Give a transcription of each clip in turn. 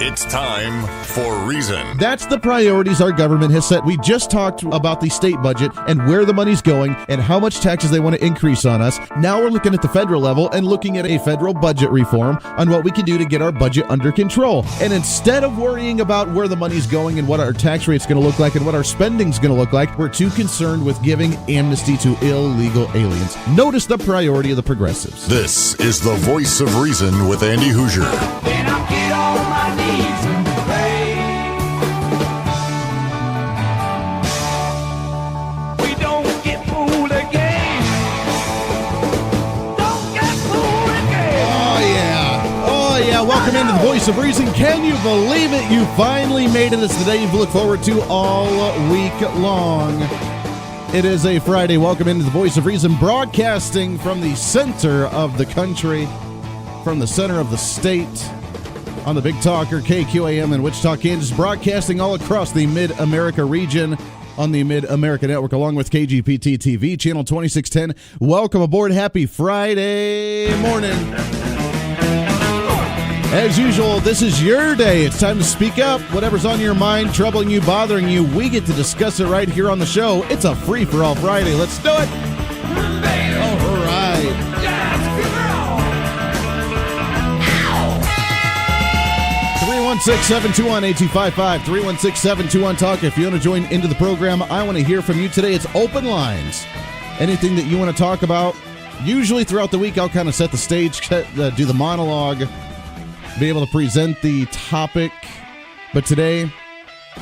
It's time for Reason. That's the priorities our government has set. We just talked about the state budget and where the money's going and how much taxes they want to increase on us. Now we're looking at the federal level and looking at a federal budget reform on what we can do to get our budget under control. And instead of worrying about where the money's going and what our tax rate's going to look like and what our spending's going to look like, we're too concerned with giving amnesty to illegal aliens. Notice the priority of the progressives. This is the Voice of Reason with Andy Hoosier. Then I'll get on my knees and pray. We don't get fooled again. Don't get fooled again. Oh yeah. Welcome into the Voice of Reason. Can you believe it? You finally made it. It's the day you've looked forward to all week long. It is a Friday. Welcome into the Voice of Reason, broadcasting from the center of the country, from the center of the state, on the Big Talker, KQAM in Wichita, Kansas, broadcasting all across the Mid-America region on the Mid-America Network, along with KGPT TV, channel 2610. Welcome aboard. Happy Friday morning. As usual, this is your day. It's time to speak up. Whatever's on your mind, troubling you, bothering you, we get to discuss it right here on the show. It's a free-for-all Friday. Let's do it. All right. 316-721-8255, 316-721-TALK. If you want to join into the program, I want to hear from you today. It's open lines. Anything that you want to talk about. Usually throughout the week, I'll kind of set the stage, do the monologue, be able to present the topic. But today,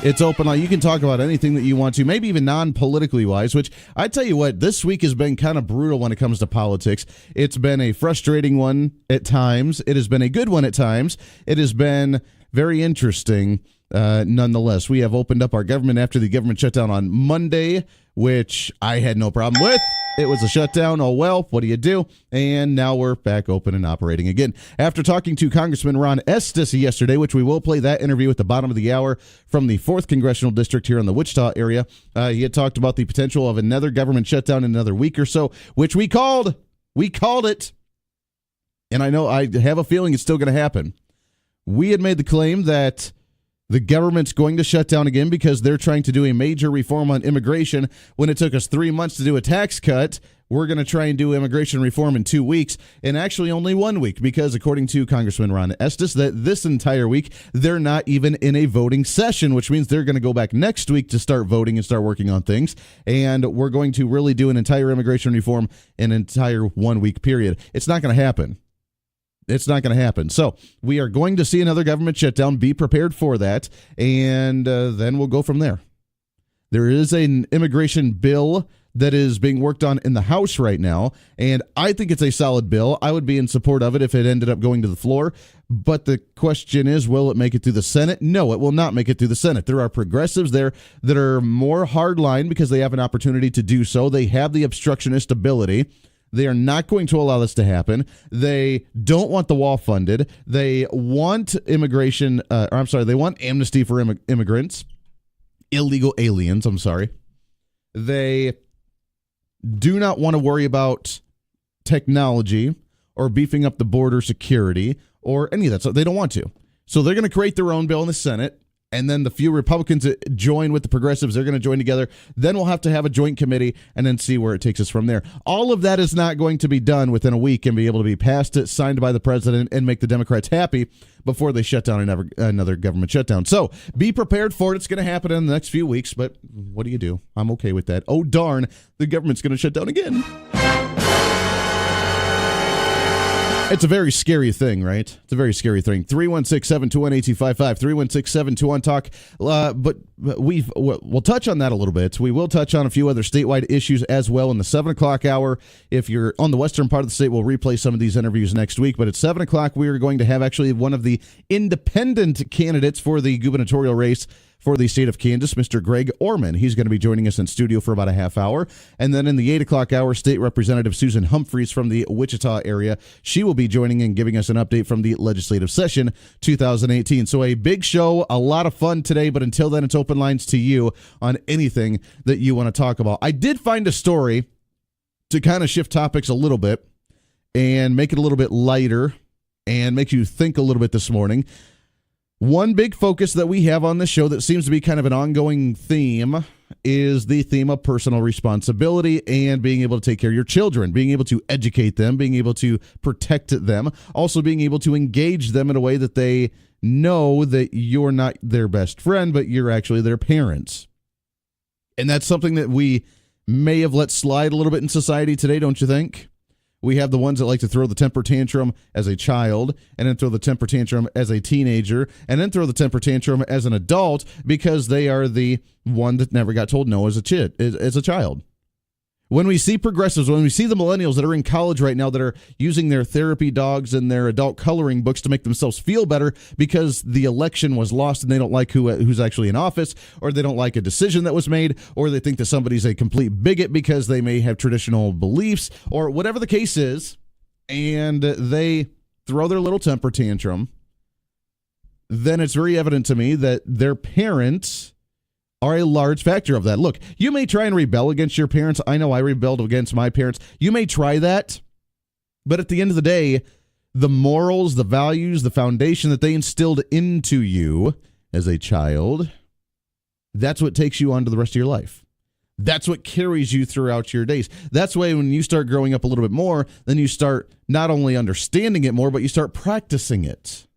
it's open line. You can talk about anything that you want to, maybe even non-politically wise, which I tell you what, this week has been kind of brutal when it comes to politics. It's been a frustrating one at times. It has been a good one at times. It has been very interesting nonetheless. We have opened up our government after the government shutdown on Monday, which I had no problem with. It was a shutdown. Oh, well, what do you do? And now we're back open and operating again. After talking to Congressman Ron Estes yesterday, which we will play that interview at the bottom of the hour from the 4th Congressional District here in the Wichita area, he had talked about the potential of another government shutdown in another week or so, which we called. We called it. And I know I have a feeling it's still going to happen. We had made the claim that the government's going to shut down again because they're trying to do a major reform on immigration. When it took us 3 months to do a tax cut, we're going to try and do immigration reform in 2 weeks, and actually only 1 week, because according to Congressman Ron Estes, that this entire week, they're not even in a voting session, which means they're going to go back next week to start voting and start working on things, and we're going to really do an entire immigration reform in an entire 1 week period. It's not going to happen. It's not going to happen. So we are going to see another government shutdown. Be prepared for that. And then we'll go from there. There is an immigration bill that is being worked on in the House right now. And I think it's a solid bill. I would be in support of it if it ended up going to the floor. But the question is, will it make it through the Senate? No, it will not make it through the Senate. There are progressives there that are more hardline because they have an opportunity to do so. They have the obstructionist ability. They are not going to allow this to happen. They don't want the wall funded. They want they want amnesty for immigrants, illegal aliens, They do not want to worry about technology or beefing up the border security or any of that. So they don't want to. So they're going to create their own bill in the Senate. And then the few Republicans that join with the progressives, they're going to join together. Then we'll have to have a joint committee and then see where it takes us from there. All of that is not going to be done within a week and be able to be passed, signed by the president, and make the Democrats happy before they shut down another government shutdown. So be prepared for it. It's going to happen in the next few weeks, but what do you do? I'm okay with that. Oh, darn, the government's going to shut down again. It's a very scary thing, right? It's a very scary thing. 316-721-8255, 316-721-TALK. But we'll touch on that a little bit. We will touch on a few other statewide issues as well in the 7 o'clock hour. If you're on the western part of the state, we'll replay some of these interviews next week. But at 7 o'clock, we are going to have actually one of the independent candidates for the gubernatorial race for the state of Kansas, Mr. Greg Orman. He's going to be joining us in studio for about a half hour. And then in the 8 o'clock hour, State Representative Susan Humphries from the Wichita area, she will be joining and giving us an update from the legislative session 2018. So a big show, a lot of fun today, but until then, it's open lines to you on anything that you want to talk about. I did find a story to kind of shift topics a little bit and make it a little bit lighter and make you think a little bit this morning. One big focus that we have on this show that seems to be kind of an ongoing theme is the theme of personal responsibility and being able to take care of your children, being able to educate them, being able to protect them, also being able to engage them in a way that they know that you're not their best friend, but you're actually their parents. And that's something that we may have let slide a little bit in society today, don't you think? We have the ones that like to throw the temper tantrum as a child, and then throw the temper tantrum as a teenager, and then throw the temper tantrum as an adult because they are the one that never got told no as a child. When we see progressives, when we see the millennials that are in college right now that are using their therapy dogs and their adult coloring books to make themselves feel better because the election was lost and they don't like who's actually in office, or they don't like a decision that was made, or they think that somebody's a complete bigot because they may have traditional beliefs, or whatever the case is, and they throw their little temper tantrum, then it's very evident to me that their parents are a large factor of that. Look, you may try and rebel against your parents. I know I rebelled against my parents. You may try that, but at the end of the day, the morals, the values, the foundation that they instilled into you as a child, that's what takes you on to the rest of your life. That's what carries you throughout your days. That's why when you start growing up a little bit more, then you start not only understanding it more, but you start practicing it.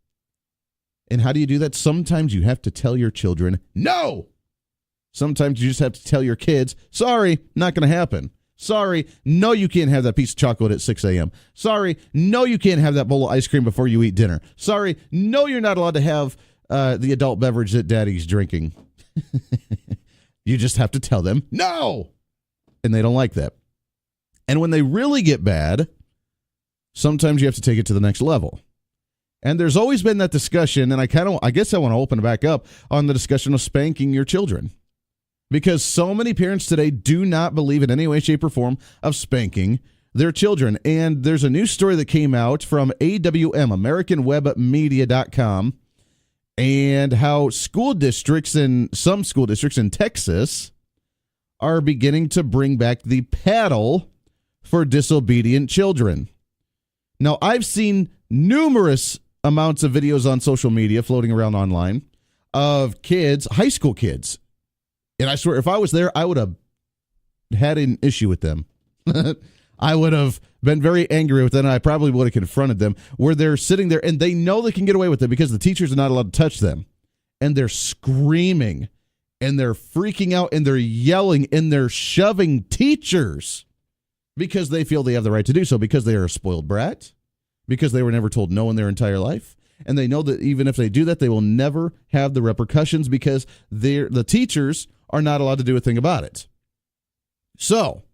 And how do you do that? Sometimes you have to tell your children, no! Sometimes you just have to tell your kids, sorry, not going to happen. Sorry, no, you can't have that piece of chocolate at 6 a.m. Sorry, no, you can't have that bowl of ice cream before you eat dinner. Sorry, no, you're not allowed to have the adult beverage that daddy's drinking. You just have to tell them, no! And they don't like that. And when they really get bad, sometimes you have to take it to the next level. And there's always been that discussion, and I guess I want to open it back up on the discussion of spanking your children. Because so many parents today do not believe in any way, shape, or form of spanking their children. And there's a new story that came out from AWM, AmericanWebMedia.com, and how some school districts in Texas are beginning to bring back the paddle for disobedient children. Now, I've seen numerous amounts of videos on social media floating around online of kids, high school kids. And I swear, if I was there, I would have had an issue with them. I would have been very angry with them, and I probably would have confronted them, where they're sitting there, and they know they can get away with it because the teachers are not allowed to touch them. And they're screaming, and they're freaking out, and they're yelling, and they're shoving teachers because they feel they have the right to do so, because they are a spoiled brat, because they were never told no in their entire life. And they know that even if they do that, they will never have the repercussions because the teachers are not allowed to do a thing about it. So,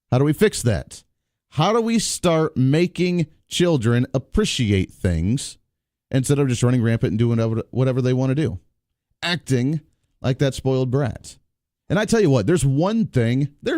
how do we fix that? How do we start making children appreciate things instead of just running rampant and doing whatever they want to do? Acting like that spoiled brat. And I tell you what, there's one thing, there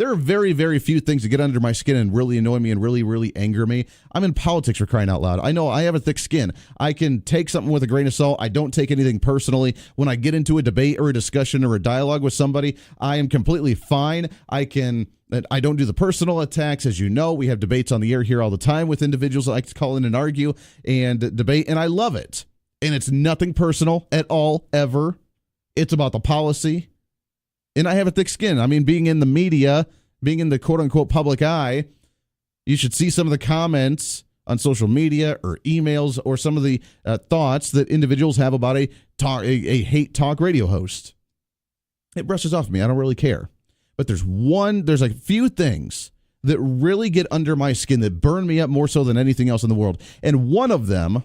are very, very few things that get under my skin and really annoy me and really, really anger me. I'm in politics, for crying out loud. I know I have a thick skin. I can take something with a grain of salt. I don't take anything personally. When I get into a debate or a discussion or a dialogue with somebody, I am completely fine. I don't do the personal attacks. As you know, we have debates on the air here all the time with individuals that like to call in and argue and debate, and I love it. And it's nothing personal at all, ever. It's about the policy. And I have a thick skin. I mean, being in the media, being in the quote-unquote public eye, you should see some of the comments on social media or emails or some of the thoughts that individuals have about a hate talk radio host. It brushes off me. I don't really care. But there's a few things that really get under my skin, that burn me up more so than anything else in the world. And one of them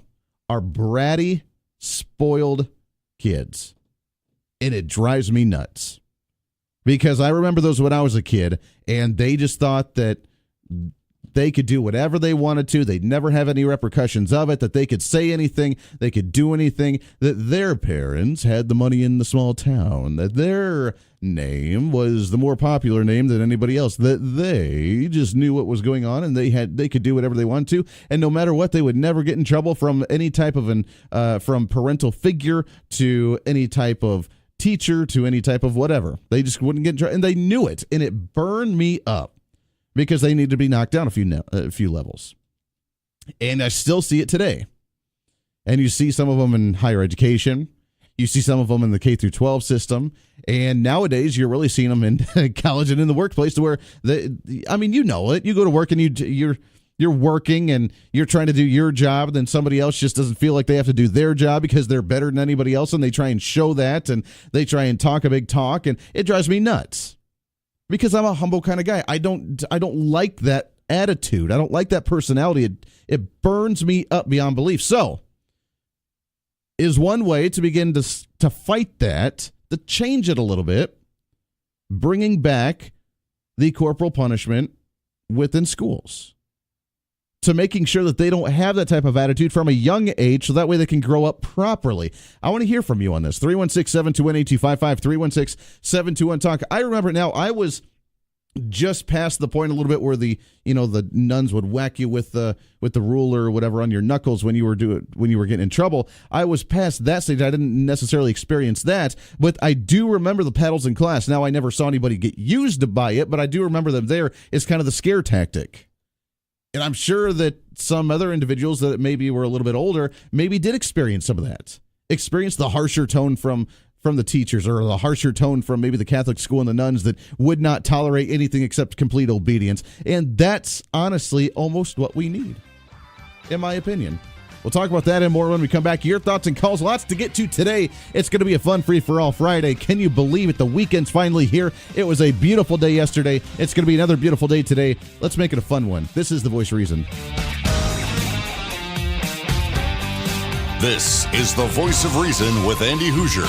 are bratty, spoiled kids. And it drives me nuts. Because I remember those when I was a kid, and they just thought that they could do whatever they wanted to. They'd never have any repercussions of it, that they could say anything, they could do anything, that their parents had the money in the small town, that their name was the more popular name than anybody else, that they just knew what was going on, and they could do whatever they wanted to, and no matter what, they would never get in trouble from any type of from parental figure to any type of teacher to any type of whatever. They just wouldn't get in trouble, and they knew it, and it burned me up because they need to be knocked down a few levels. And I still see it today. And you see some of them in higher education. You see some of them in the K through 12 system. And nowadays, you're really seeing them in college and in the workplace to where, you know it. You go to work and you're working and you're trying to do your job, and then somebody else just doesn't feel like they have to do their job because they're better than anybody else, and they try and show that, and they try and talk a big talk, and it drives me nuts because I'm a humble kind of guy. I don't like that attitude. I don't like that personality. It burns me up beyond belief. So, is one way to begin to fight that, to change it a little bit, bringing back the corporal punishment within schools, to making sure that they don't have that type of attitude from a young age, so that way they can grow up properly. I want to hear from you on this. 316-721-8255, 316-721-TALK. I remember now, I was just past the point a little bit where the nuns would whack you with the ruler or whatever on your knuckles when you were getting in trouble. I was past that stage. I didn't necessarily experience that, but I do remember the paddles in class. Now, I never saw anybody get used by it, but I do remember them there as kind of the scare tactic. And I'm sure that some other individuals that maybe were a little bit older maybe did experience some of that. Experience the harsher tone from the teachers, or the harsher tone from maybe the Catholic school and the nuns that would not tolerate anything except complete obedience. And that's honestly almost what we need, in my opinion. We'll talk about that and more when we come back. Your thoughts and calls. Lots to get to today. It's going to be a fun free-for-all Friday. Can you believe it? The weekend's finally here. It was a beautiful day yesterday. It's going to be another beautiful day today. Let's make it a fun one. This is The Voice of Reason. This is The Voice of Reason with Andy Hoosier.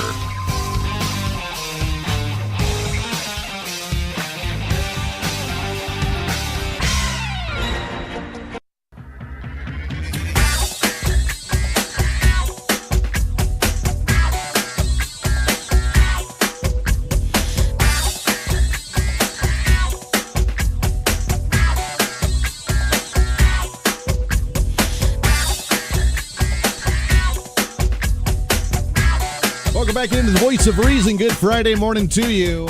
Back into the Voice of Reason. Good Friday morning to you.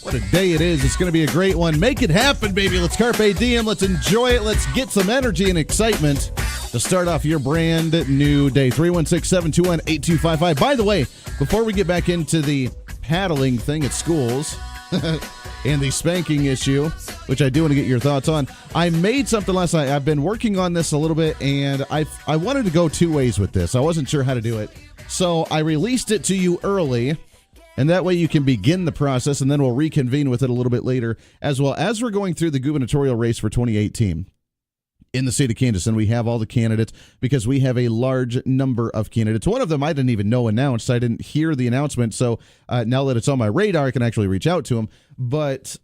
What a day it is. It's going to be a great one. Make it happen, baby. Let's carpe diem. Let's enjoy it. Let's get some energy and excitement to start off your brand new day. 316-721-8255. By the way, before we get back into the paddling thing at schools and the spanking issue, which I do want to get your thoughts on, I made something last night. I've been working on this a little bit, and I wanted to go two ways with this. I wasn't sure how to do it. So I released it to you early, and that way you can begin the process, and then we'll reconvene with it a little bit later, as well as we're going through the gubernatorial race for 2018 in the state of Kansas, and we have all the candidates because we have a large number of candidates. One of them I didn't even know announced. I didn't hear the announcement, so now that it's on my radar, I can actually reach out to them. But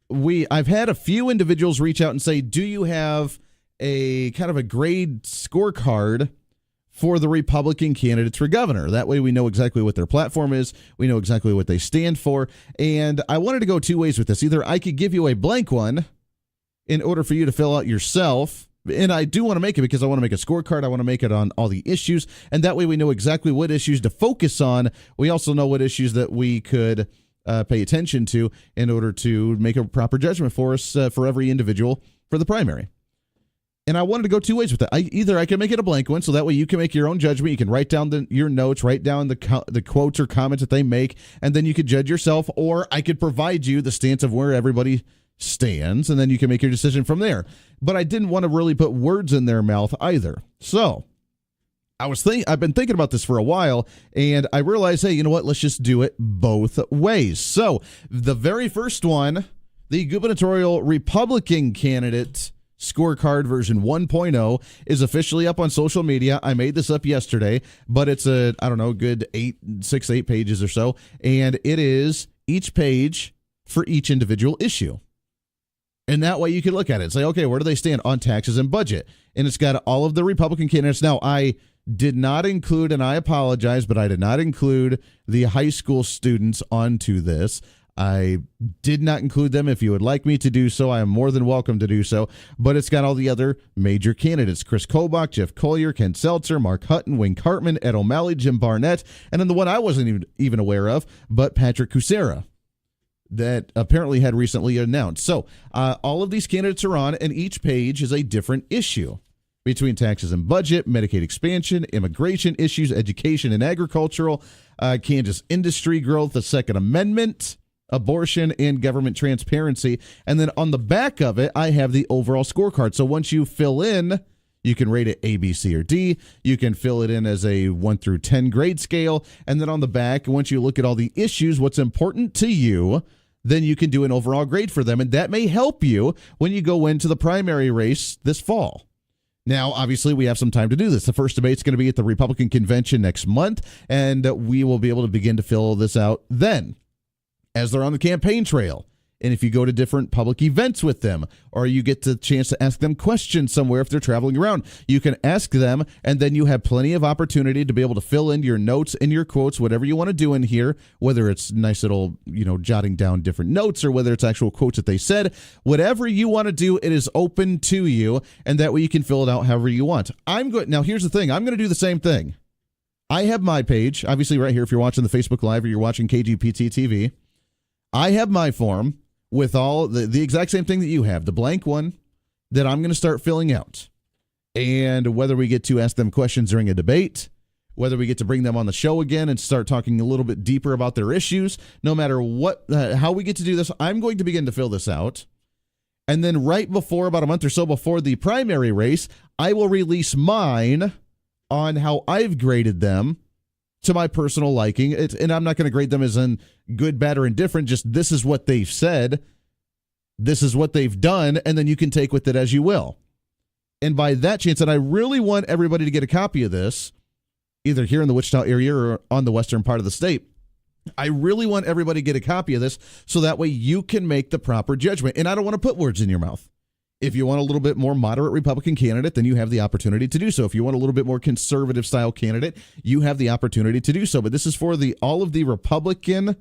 I've had a few individuals reach out and say, do you have a kind of a grade scorecard for the Republican candidates for governor? That way we know exactly what their platform is. We know exactly what they stand for. And I wanted to go two ways with this. Either I could give you a blank one in order for you to fill out yourself. And I do want to make it because I want to make a scorecard. I want to make it on all the issues. And that way we know exactly what issues to focus on. We also know what issues that we could pay attention to in order to make a proper judgment for us for every individual for the primary. And I wanted to go two ways with that. Either I can make it a blank one, so that way you can make your own judgment. You can write down your notes, write down the quotes or comments that they make, and then you could judge yourself. Or I could provide you the stance of where everybody stands, and then you can make your decision from there. But I didn't want to really put words in their mouth either. So I've been thinking about this for a while, and I realized, hey, you know what? Let's just do it both ways. So the very first one, the gubernatorial Republican candidate scorecard version 1.0 is officially up on social media. I made this up yesterday, but it's good 8 pages or so. And it is each page for each individual issue. And that way you can look at it and say, okay, where do they stand on taxes and budget? And it's got all of the Republican candidates. Now, I did not include, and I apologize, but I did not include the high school students onto this. I did not include them. If you would like me to do so, I am more than welcome to do so. But it's got all the other major candidates: Chris Kobach, Jeff Collier, Ken Seltzer, Mark Hutton, Wayne Cartman, Ed O'Malley, Jim Barnett, and then the one I wasn't even aware of, but Patrick Kucera, that apparently had recently announced. So all of these candidates are on, and each page is a different issue. between taxes and budget, Medicaid expansion, immigration issues, education and agricultural, Kansas industry growth, the Second Amendment, abortion, and government transparency. And then on the back of it, I have the overall scorecard. So once you fill in, you can rate it A, B, C, or D. You can fill it in as a 1 through 10 grade scale. And then on the back, once you look at all the issues, what's important to you, then you can do an overall grade for them. And that may help you when you go into the primary race this fall. Now, obviously, we have some time to do this. The first debate's going to be at the Republican convention next month, and we will be able to begin to fill this out then as they're on the campaign trail. And if you go to different public events with them, or you get the chance to ask them questions somewhere if they're traveling around, you can ask them, and then you have plenty of opportunity to be able to fill in your notes and your quotes, whatever you want to do in here, whether it's nice little, jotting down different notes or whether it's actual quotes that they said. Whatever you want to do, it is open to you, and that way you can fill it out however you want. Now, here's the thing. I'm going to do the same thing. I have my page, obviously right here if you're watching the Facebook Live or you're watching KGPT TV. I have my form with all the exact same thing that you have, the blank one that I'm going to start filling out. And whether we get to ask them questions during a debate, whether we get to bring them on the show again and start talking a little bit deeper about their issues, no matter what, how we get to do this, I'm going to begin to fill this out. And then right before, about a month or so before the primary race, I will release mine on how I've graded them to my personal liking. And I'm not going to grade them as in good, bad, or indifferent. Just this is what they've said. This is what they've done. And then you can take with it as you will. And by that chance, and I really want everybody to get a copy of this, either here in the Wichita area or on the western part of the state. I really want everybody to get a copy of this so that way you can make the proper judgment. And I don't want to put words in your mouth. If you want a little bit more moderate Republican candidate, then you have the opportunity to do so. If you want a little bit more conservative style candidate, you have the opportunity to do so. But this is for all of the Republican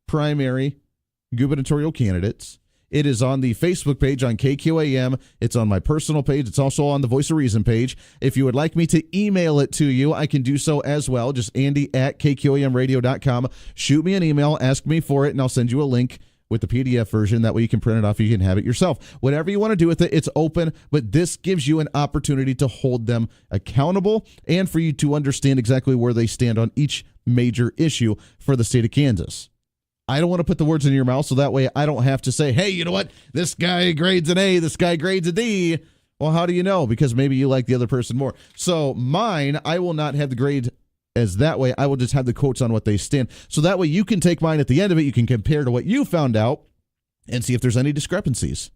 primary gubernatorial candidates. It is on the Facebook page on KQAM. It's on my personal page. It's also on the Voice of Reason page. If you would like me to email it to you, I can do so as well. Just andy@kqamradio.com. Shoot me an email, ask me for it, and I'll send you a link with the PDF version. That way you can print it off. You can have it yourself. Whatever you want to do with it, it's open, but this gives you an opportunity to hold them accountable and for you to understand exactly where they stand on each major issue for the state of Kansas. I don't want to put the words in your mouth, so that way I don't have to say, hey, you know what? This guy grades an A, this guy grades a D. Well, how do you know? Because maybe you like the other person more. So mine, I will not have the grade as that way. I will just have the quotes on what they stand. So that way you can take mine at the end of it. You can compare to what you found out and see if there's any discrepancies.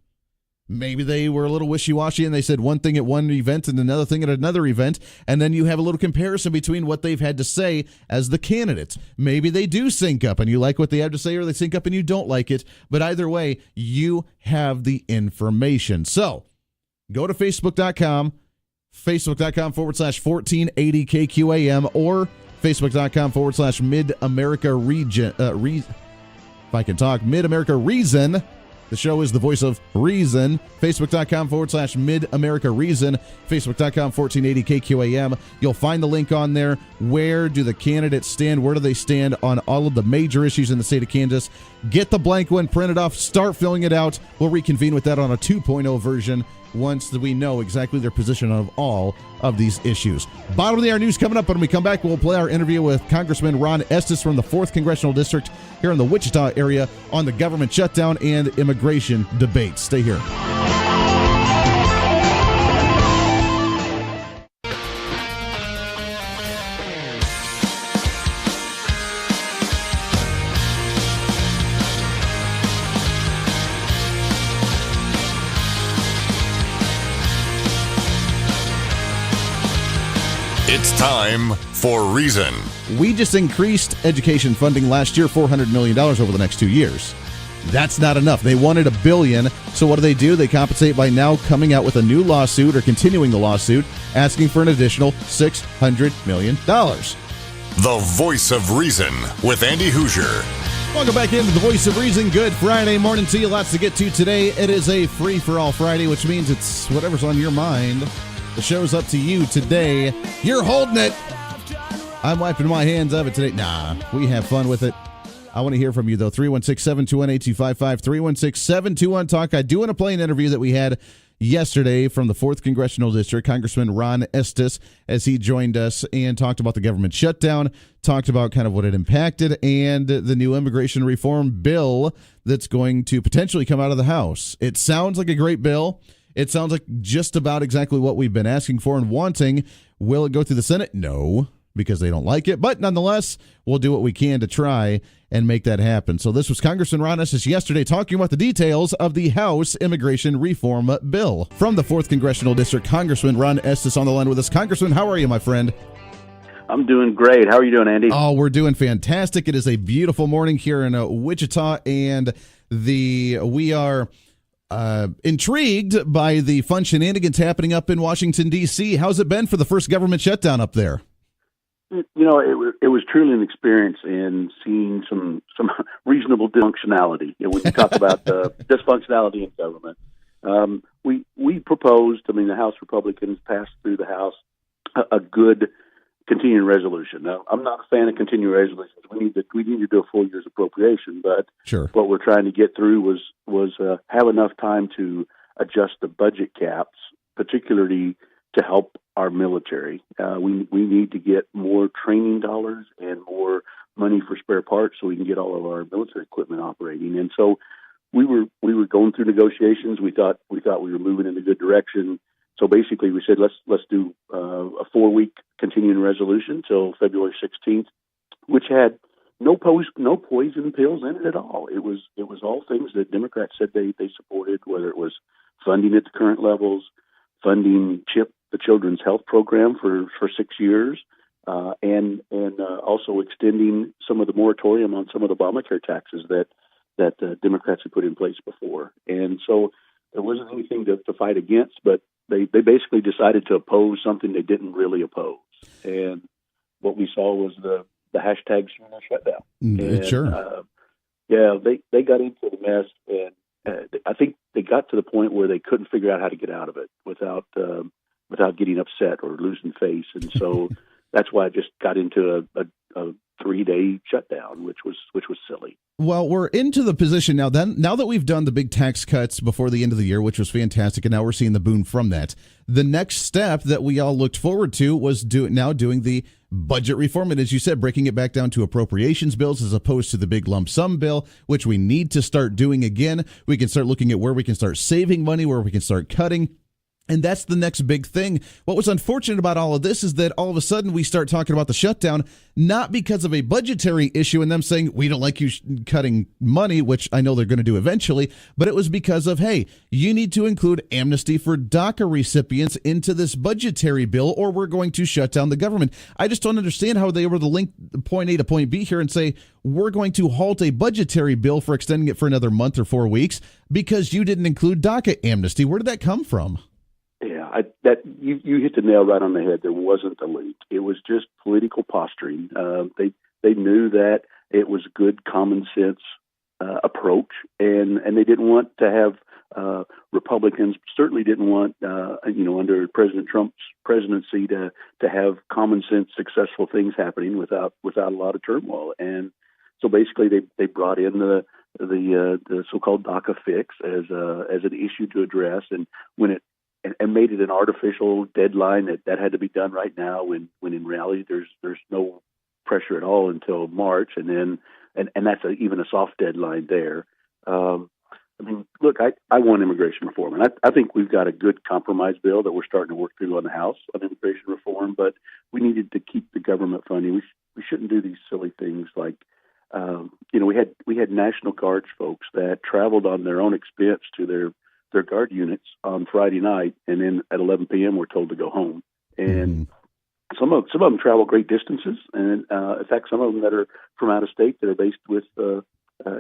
Maybe they were a little wishy-washy and they said one thing at one event and another thing at another event, and then you have a little comparison between what they've had to say as the candidates. Maybe they do sync up and you like what they have to say, or they sync up and you don't like it. But either way, you have the information. So go to Facebook.com, Facebook.com/1480KQAM, or Facebook.com/Mid-America Region. If I can talk, Mid-America Reason. The show is the Voice of Reason. Facebook.com/Mid-America Reason. Facebook.com/1480KQAM. You'll find the link on there. Where do the candidates stand? Where do they stand on all of the major issues in the state of Kansas? Get the blank one printed off. Start filling it out. We'll reconvene with that on a 2.0 version once we know exactly their position of all of these issues. Bottom of the hour news coming up. When we come back, we'll play our interview with Congressman Ron Estes from the 4th Congressional District here in the Wichita area on the government shutdown and immigration debate. Stay here. It's time for Reason. We just increased education funding last year, $400 million over the next 2 years. That's not enough. They wanted $1 billion. So what do? They compensate by now coming out with a new lawsuit or continuing the lawsuit, asking for an additional $600 million. The Voice of Reason with Andy Hoosier. Welcome back into the Voice of Reason. Good Friday morning to you. Lots to get to today. It is a free-for-all Friday, which means it's whatever's on your mind. The show's up to you today. You're holding it. I'm wiping my hands of it today. Nah, we have fun with it. I want to hear from you, though. 316-721-8255, 316-721-TALK. I do want to play an interview that we had yesterday from the 4th Congressional District, Congressman Ron Estes, as he joined us and talked about the government shutdown, talked about kind of what it impacted, and the new immigration reform bill that's going to potentially come out of the House. It sounds like a great bill. It sounds like just about exactly what we've been asking for and wanting. Will it go through the Senate? No, because they don't like it. But nonetheless, we'll do what we can to try and make that happen. So this was Congressman Ron Estes yesterday talking about the details of the House immigration reform bill. From the 4th Congressional District, Congressman Ron Estes on the line with us. Congressman, how are you, my friend? I'm doing great. How are you doing, Andy? Oh, we're doing fantastic. It is a beautiful morning here in Wichita, and we are intrigued by the fun shenanigans happening up in Washington, D.C. How's it been for the first government shutdown up there? You know, it was truly an experience in seeing some reasonable dysfunctionality. You know, when you talk about dysfunctionality in government, we proposed. I mean, the House Republicans passed through the House a good continuing resolution. Now, I'm not a fan of continuing resolutions. We need to do a full year's appropriation, but sure. What we're trying to get through was have enough time to adjust the budget caps, particularly to help our military. We need to get more training dollars and more money for spare parts so we can get all of our military equipment operating. And so we were going through negotiations. We thought we were moving in a good direction. So basically, we said let's do a 4-week continuing resolution till February 16th, which had no poison pills in it at all. It was all things that Democrats said they supported, whether it was funding at the current levels, funding CHIP, the Children's Health Program, for 6 years, and also extending some of the moratorium on some of the Obamacare taxes that Democrats had put in place before. And so there wasn't anything to fight against, but they basically decided to oppose something they didn't really oppose. And what we saw was the hashtag shutdown. And, sure. They got into the mess, and I think they got to the point where they couldn't figure out how to get out of it without getting upset or losing face. And so that's why I just got into a 3-day shutdown, which was silly. Well, we're into the position now that we've done the big tax cuts before the end of the year, which was fantastic, and now we're seeing the boom from that. The next step that we all looked forward to was doing the budget reform, and as you said, breaking it back down to appropriations bills as opposed to the big lump sum bill, which we need to start doing again. We can start looking at where we can start saving money, where we can start cutting. And that's the next big thing. What was unfortunate about all of this is that all of a sudden we start talking about the shutdown, not because of a budgetary issue and them saying, we don't like you cutting money, which I know they're going to do eventually, but it was because of, hey, you need to include amnesty for DACA recipients into this budgetary bill or we're going to shut down the government. I just don't understand how they were to link point A to point B here and say, we're going to halt a budgetary bill for extending it for another month or 4 weeks because you didn't include DACA amnesty. Where did that come from? Yeah, you hit the nail right on the head. There wasn't a leak. It was just political posturing. They knew that it was good common sense approach, and they didn't want to have Republicans certainly didn't want under President Trump's presidency to have common sense successful things happening without a lot of turmoil. And so basically they brought in the so-called DACA fix as an issue to address, and made it an artificial deadline that had to be done right now when in reality there's no pressure at all until March, and that's even a soft deadline there. I mean, look, I want immigration reform, and I think we've got a good compromise bill that we're starting to work through on the House on immigration reform, but we needed to keep the government funding. We shouldn't do these silly things like we had National Guards folks that traveled on their own expense to their guard units on Friday night, and then at 11 p.m. we're told to go home. And some of them travel great distances, and in fact, some of them that are from out of state that are based with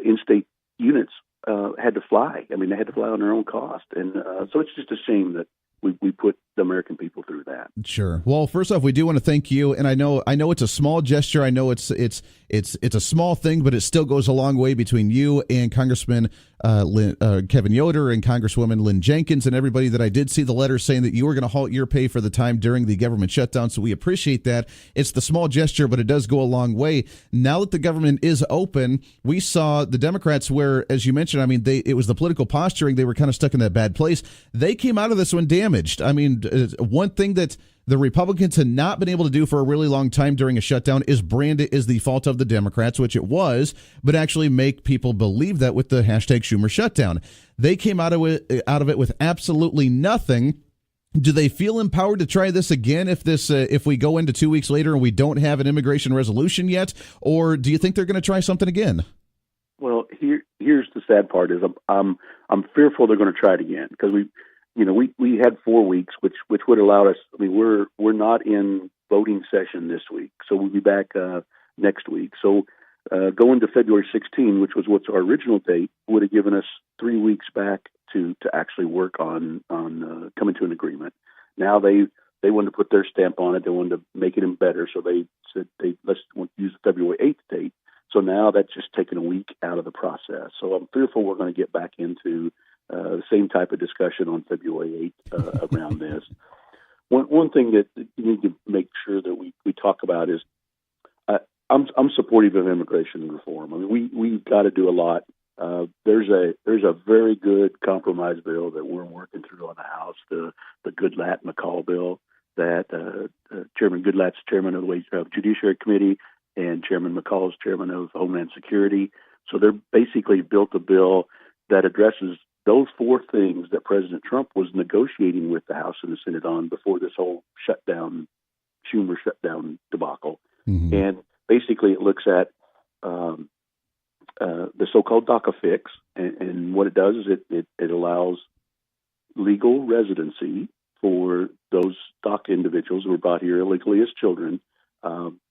in-state units had to fly. I mean, they had to fly on their own cost, and so it's just a shame we put the American people through that. Sure. Well, first off, we do want to thank you, and I know it's a small gesture. I know it's a small thing, but it still goes a long way between you and Congressman Kevin Yoder and Congresswoman Lynn Jenkins and everybody that I did see the letter saying that you were going to halt your pay for the time during the government shutdown. So we appreciate that. It's the small gesture, but it does go a long way. Now that the government is open, we saw the Democrats where, as you mentioned, I mean, it was the political posturing. They were kind of stuck in that bad place. They came out of this one damaged. I mean, one thing that the Republicans had not been able to do for a really long time during a shutdown is brand it as the fault of the Democrats, which it was, but actually make people believe that with the hashtag Schumer shutdown. They came out of it with absolutely nothing. Do they feel empowered to try this again if we go into 2 weeks later and we don't have an immigration resolution yet, or do you think they're going to try something again? Well, here's the sad part is I'm fearful they're going to try it again because we had 4 weeks, which would allow us. I mean, we're not in voting session this week, so we'll be back next week. So going to February 16, which was what's our original date, would have given us 3 weeks back to actually work on coming to an agreement. Now they wanted to put their stamp on it. They wanted to make it even better, so they said let's use the February 8th date. So now that's just taken a week out of the process. So I'm fearful we're going to get back into the same type of discussion on February 8th around this. One thing that you need to make sure that we talk about is I'm supportive of immigration reform. I mean, we've got to do a lot. There's a very good compromise bill that we're working through on the House, the Goodlatte-McCall bill that Chairman Goodlatte's chairman of the Judiciary Committee and Chairman McCall's chairman of Homeland Security. So they're basically built a bill that addresses those 4 things that President Trump was negotiating with the House and the Senate on before this whole Schumer shutdown debacle. Mm-hmm. And basically it looks at the so-called DACA fix. And what it does is it allows legal residency for those DACA individuals who were brought here illegally as children,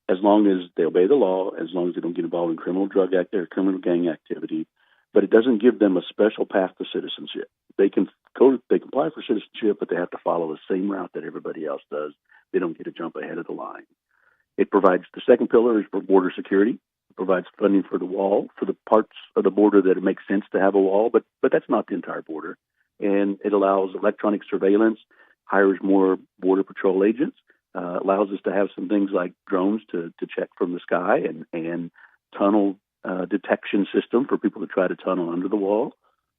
as long as they obey the law, as long as they don't get involved in criminal drug act or criminal gang activity. But it doesn't give them a special path to citizenship. They can apply for citizenship, but they have to follow the same route that everybody else does. They don't get to jump ahead of the line. It provides the second pillar is for border security. It provides funding for the wall, for the parts of the border that it makes sense to have a wall, but that's not the entire border. And it allows electronic surveillance, hires more border patrol agents, allows us to have some things like drones to check from the sky and tunnel detection system for people to try to tunnel under the wall.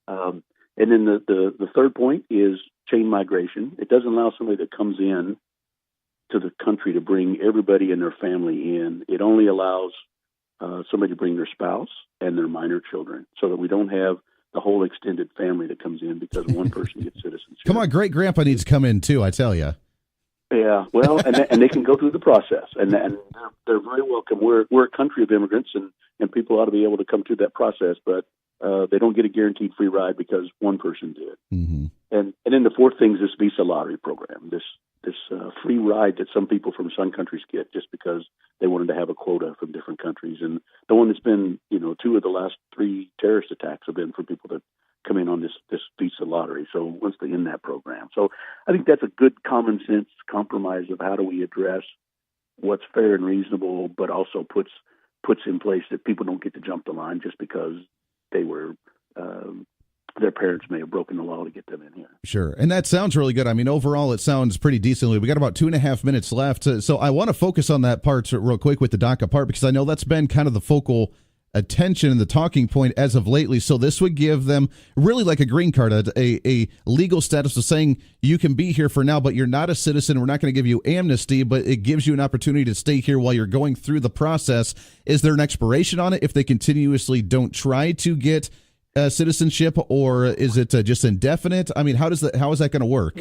And then the third point is chain migration. It doesn't allow somebody that comes in to the country to bring everybody and their family in. It only allows somebody to bring their spouse and their minor children so that we don't have the whole extended family that comes in because one person gets citizenship. Come on, great grandpa needs to come in too, I tell you. Yeah, well, and they can go through the process, and they're very welcome. We're a country of immigrants, and people ought to be able to come through that process, but they don't get a guaranteed free ride because one person did. Mm-hmm. And then the fourth thing is this visa lottery program, this free ride that some people from some countries get just because they wanted to have a quota from different countries. And the one that's been, 2 of the last 3 terrorist attacks have been for people that come in on this visa lottery. So once they end that program. So I think that's a good common sense compromise of how do we address what's fair and reasonable, but also puts in place that people don't get to jump the line just because they were their parents may have broken the law to get them in here. Sure. And that sounds really good. I mean, overall, it sounds pretty decently. We got about 2.5 minutes left. So I want to focus on that part real quick with the DACA part, because I know that's been kind of the focal attention and the talking point as of lately. So this would give them really like a green card, a legal status of saying you can be here for now, but you're not a citizen. We're not going to give you amnesty, but it gives you an opportunity to stay here while you're going through the process. Is there an expiration on it if they continuously don't try to get citizenship, or is it just indefinite? I mean, how is that going to work?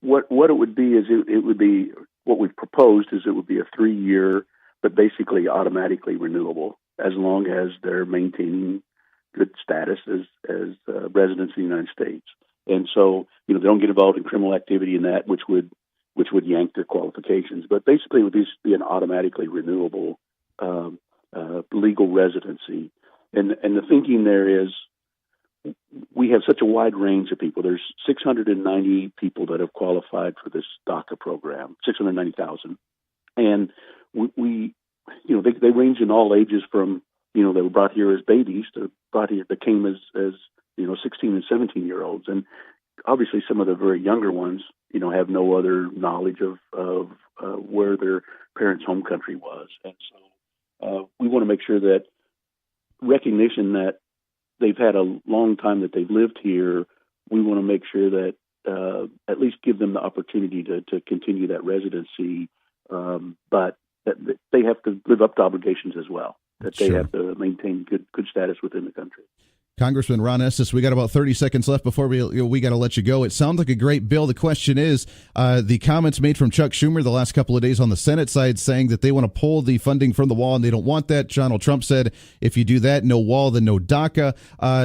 What it would be is it would be what we've proposed is it would be a 3-year, but basically automatically renewable as long as they're maintaining good status as residents of the United States. And so, they don't get involved in criminal activity in that, which would yank their qualifications. But basically, it would just be an automatically renewable legal residency. And the thinking there is, we have such a wide range of people. There's 690 people that have qualified for this DACA program, 690,000. And we they range in all ages from, they were brought here as babies to brought here, that came as 16 and 17-year-olds. And obviously some of the very younger ones, have no other knowledge of where their parents' home country was. And so we want to make sure that recognition that they've had a long time that they've lived here, we want to make sure that at least give them the opportunity to continue that residency, but that they have to live up to obligations as well, that they have to maintain good status within the country. Congressman Ron Estes, we got about 30 seconds left before we got to let you go. It sounds like a great bill. The question is, the comments made from Chuck Schumer the last couple of days on the Senate side saying that they want to pull the funding from the wall and they don't want that. Donald Trump said, if you do that, no wall, then no DACA.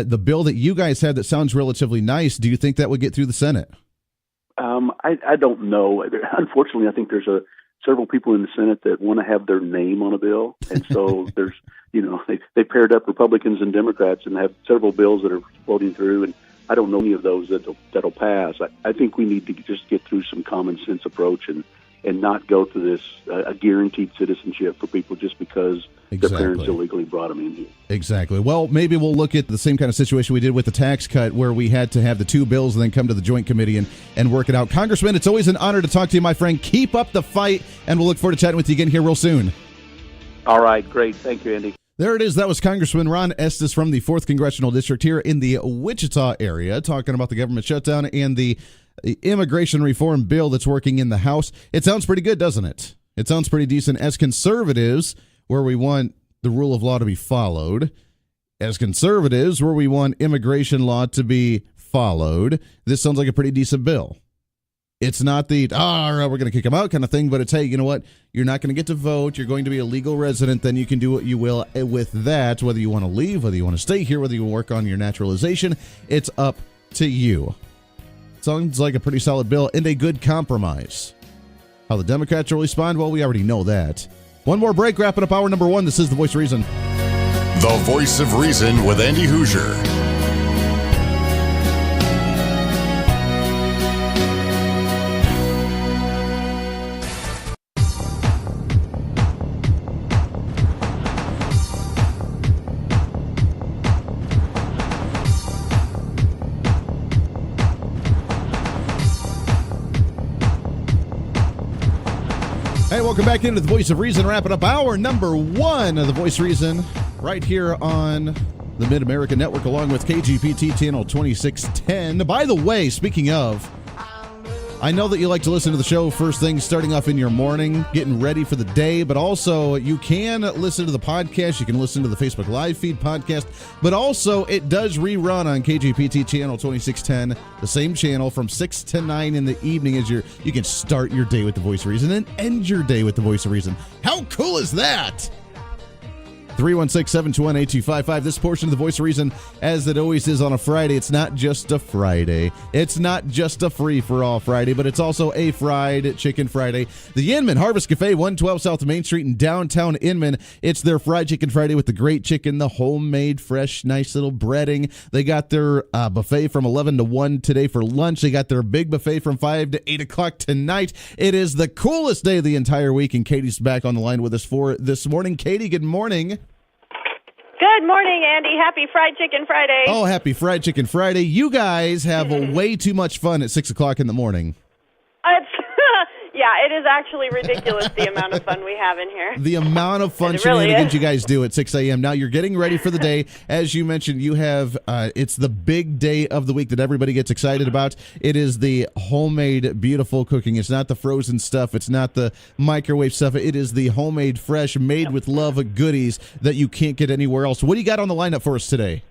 The bill that you guys had that sounds relatively nice, do you think that would get through the Senate? I don't know. Unfortunately, I think there's several people in the Senate that want to have their name on a bill. And so there's, they paired up Republicans and Democrats and have several bills that are floating through. And I don't know any of those that'll pass. I think we need to just get through some common sense approach and not go to this a guaranteed citizenship for people just because their parents illegally brought them in here. Exactly. Well, maybe we'll look at the same kind of situation we did with the tax cut where we had to have the two bills and then come to the joint committee and work it out. Congressman, it's always an honor to talk to you, my friend. Keep up the fight, and we'll look forward to chatting with you again here real soon. All right. Great. Thank you, Andy. There it is. That was Congressman Ron Estes from the 4th Congressional District here in the Wichita area, talking about the government shutdown and the immigration reform bill that's working in the House. It sounds pretty good, doesn't it? It sounds pretty decent. As conservatives, where we want the rule of law to be followed, as conservatives, where we want immigration law to be followed, this sounds like a pretty decent bill. It's not the, we're going to kick them out kind of thing, but it's, hey, you know what? You're not going to get to vote. You're going to be a legal resident. Then you can do what you will with that, whether you want to leave, whether you want to stay here, whether you work on your naturalization. It's up to you. Sounds like a pretty solid bill and a good compromise. How the Democrats will respond, well, we already know that. One more break, wrapping up hour number 1. This is The Voice of Reason. The Voice of Reason with Andy Hoosier. Hey, welcome back into The Voice of Reason, wrapping up hour number 1 of The Voice of Reason right here on the Mid-America Network along with KGPT Channel 2610. By the way, speaking of, I know that you like to listen to the show first thing starting off in your morning, getting ready for the day, but also you can listen to the podcast. You can listen to the Facebook Live feed podcast, but also it does rerun on KGPT Channel 2610, the same channel from 6 to 9 in the evening as you can start your day with The Voice of Reason and end your day with The Voice of Reason. How cool is that? 316-721-8255. This portion of The Voice of Reason, as it always is on a Friday, it's not just a Friday. It's not just a free-for-all Friday, but it's also a fried chicken Friday. The Inman Harvest Cafe, 112 South Main Street in downtown Inman. It's their fried chicken Friday with the great chicken, the homemade, fresh, nice little breading. They got their buffet from 11 to 1 today for lunch. They got their big buffet from 5 to 8 o'clock tonight. It is the coolest day of the entire week, and Katie's back on the line with us for this morning. Katie, good morning. Good morning, Andy. Happy Fried Chicken Friday. Oh, happy Fried Chicken Friday. You guys have way too much fun at 6 o'clock in the morning. Yeah, it is actually ridiculous the amount of fun we have in here. The amount of fun shenanigans you guys do at 6 a.m. Now you're getting ready for the day. As you mentioned, you have it's the big day of the week that everybody gets excited about. It is the homemade, beautiful cooking. It's not the frozen stuff. It's not the microwave stuff. It is the homemade, fresh, made with love goodies that you can't get anywhere else. What do you got on the lineup for us today?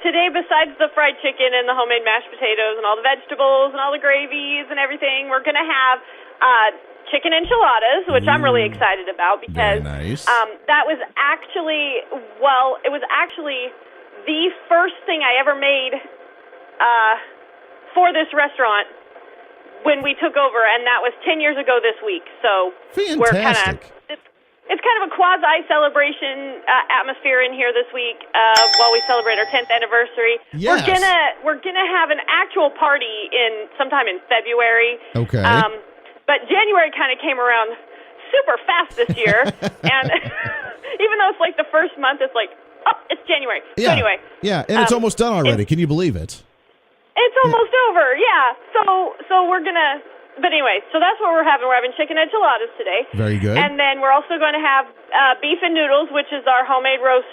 Today, besides the fried chicken and the homemade mashed potatoes and all the vegetables and all the gravies and everything, we're going to have chicken enchiladas, which I'm really excited about because that was actually, it was actually the first thing I ever made for this restaurant when we took over, and that was 10 years ago this week. So fantastic. it's kind of a quasi-celebration atmosphere in here this week while we celebrate our 10th anniversary. Yes. We're gonna have an actual party sometime in February. Okay. But January kind of came around super fast this year, and even though it's like the first month, it's like, oh, it's January. Yeah. So anyway. Yeah, and it's almost done already. Can you believe it? It's almost over, yeah. So we're gonna. But anyway, so that's what we're having. We're having chicken enchiladas today. Very good. And then we're also going to have beef and noodles, which is our homemade roast,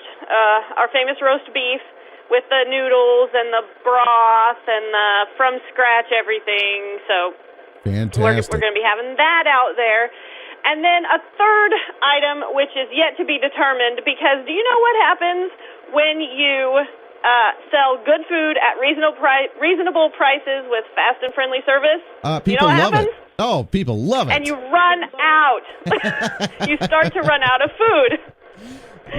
our famous roast beef with the noodles and the broth and the from scratch everything. So fantastic. We're going to be having that out there. And then a third item, which is yet to be determined, because do you know what happens when you sell good food at reasonable prices with fast and friendly service? People you know what love happens? it. Oh, people love it. And you run out. You start to run out of food.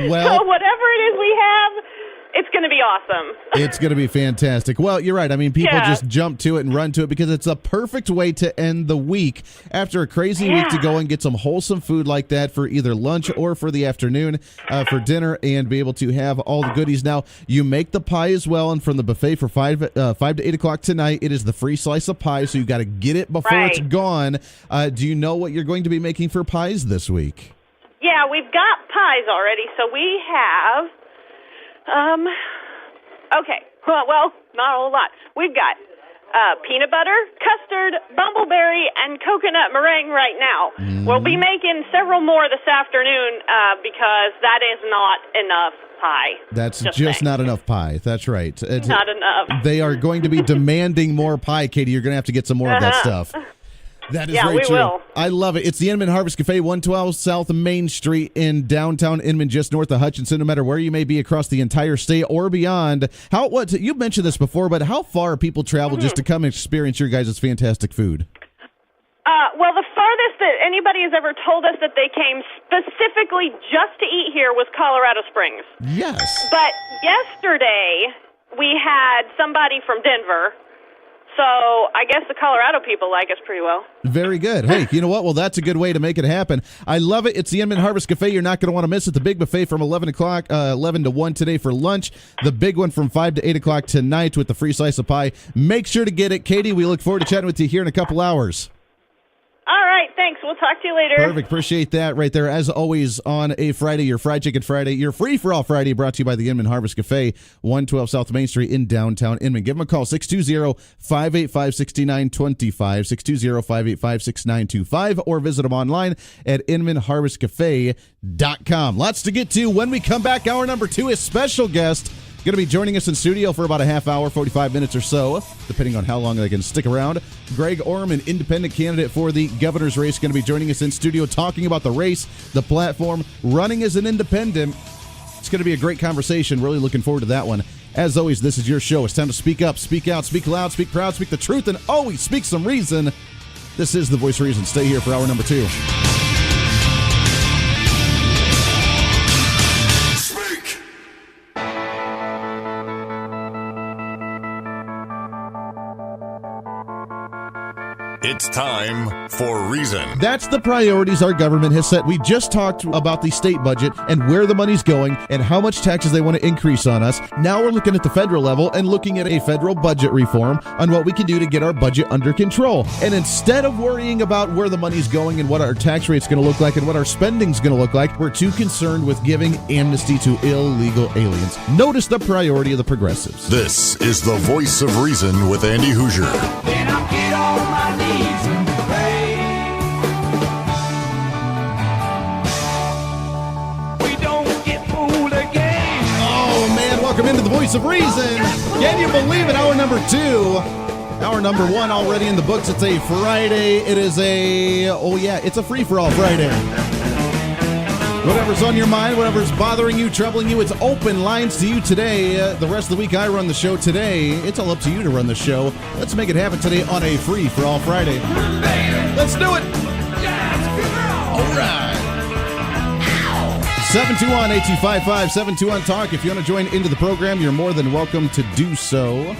Well, so whatever it is we have, it's going to be awesome. It's going to be fantastic. Well, you're right. I mean, people just jump to it and run to it because it's a perfect way to end the week after a crazy week to go and get some wholesome food like that for either lunch or for the afternoon for dinner and be able to have all the goodies. Now, you make the pie as well, and from the buffet for 5 to 8 o'clock tonight, it is the free slice of pie, so you got to get it before it's gone. Do you know what you're going to be making for pies this week? Yeah, we've got pies already. So we have... okay. Well, not a whole lot. We've got peanut butter, custard, bumbleberry, and coconut meringue right now. We'll be making several more this afternoon because that is not enough pie. That's just not enough pie. That's right. It's not enough. They are going to be demanding more pie, Katie. You're going to have to get some more of that stuff. That is very true. Will. I love it. It's the Inman Harvest Cafe, 112 South Main Street in downtown Inman, just north of Hutchinson. No matter where you may be across the entire state or beyond, you mentioned this before, but how far people travel just to come and experience your guys' fantastic food? Well, the farthest that anybody has ever told us that they came specifically just to eat here was Colorado Springs. Yes. But yesterday we had somebody from Denver. So I guess the Colorado people like us pretty well. Very good. Hey, you know what? Well, that's a good way to make it happen. I love it. It's the Inman Harvest Cafe. You're not going to want to miss it. The big buffet from 11 to 1 today for lunch. The big one from 5 to 8 o'clock tonight with the free slice of pie. Make sure to get it. Katie, we look forward to chatting with you here in a couple hours. All right, thanks. We'll talk to you later. Perfect. Appreciate that right there. As always, on a Friday, your Fried Chicken Friday, your Free-for-All Friday, brought to you by the Inman Harvest Cafe, 112 South Main Street in downtown Inman. Give them a call, 620-585-6925, 620-585-6925, or visit them online at inmanharvestcafe.com. Lots to get to. When we come back, hour number 2 is special guest. Going to be joining us in studio for about a half hour, 45 minutes or so, depending on how long they can stick around. Greg Orman, independent candidate for the governor's race, going to be joining us in studio talking about the race, the platform, running as an independent. It's going to be a great conversation. Really looking forward to that one. As always, this is your show. It's time to speak up, speak out, speak loud, speak proud, speak the truth, and always speak some reason. This is The Voice of Reason. Stay here for hour number 2. It's time for Reason. That's the priorities our government has set. We just talked about the state budget and where the money's going and how much taxes they want to increase on us. Now we're looking at the federal level and looking at a federal budget reform on what we can do to get our budget under control. And instead of worrying about where the money's going and what our tax rate's going to look like and what our spending's going to look like, we're too concerned with giving amnesty to illegal aliens. Notice the priority of the progressives. This is The Voice of Reason with Andy Hoosier. Then I get on my knees and pray. We don't get fooled again. Oh, man, welcome into The Voice of Reason. Can you believe it? Hour number 2. Hour number 1 already in the books. It's a Friday. It is it's a free-for-all Friday. Whatever's on your mind, whatever's bothering you, troubling you, it's open lines to you today. The rest of the week, I run the show today. It's all up to you to run the show. Let's make it happen today on a free-for-all Friday. Let's do it. All right. 721-8255, 721-TALK. If you want to join into the program, you're more than welcome to do so.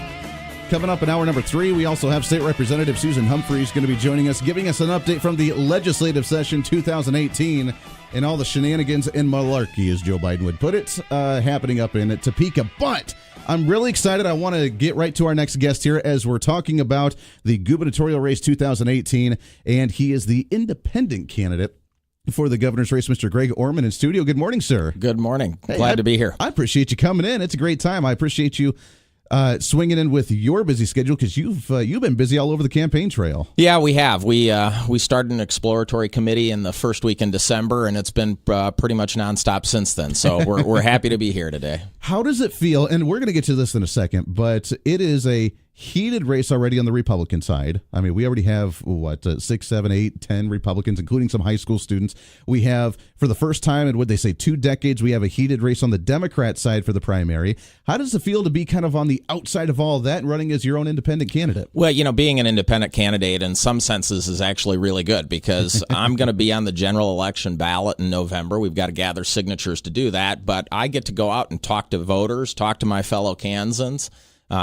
Coming up in hour number 3, we also have State Representative Susan Humphries going to be joining us, giving us an update from the legislative session 2018 and all the shenanigans and malarkey, as Joe Biden would put it, happening up in Topeka. But I'm really excited. I want to get right to our next guest here as we're talking about the gubernatorial race 2018, and he is the independent candidate for the governor's race, Mr. Greg Orman in studio. Good morning, sir. Good morning. Glad to be here. I appreciate you coming in. It's a great time. I appreciate you swinging in with your busy schedule because you've been busy all over the campaign trail. Yeah, we have. We started an exploratory committee in the first week in December, and it's been pretty much nonstop since then. So we're happy to be here today. How does it feel? And we're going to get to this in a second, but it is a heated race already on the Republican side. I mean, we already have, 6, 7, 8, 10 Republicans, including some high school students. We have, for the first time in, 2 decades, we have a heated race on the Democrat side for the primary. How does it feel to be kind of on the outside of all of that and running as your own independent candidate? Well, being an independent candidate in some senses is actually really good because I'm going to be on the general election ballot in November. We've got to gather signatures to do that, but I get to go out and talk to voters, talk to my fellow Kansans,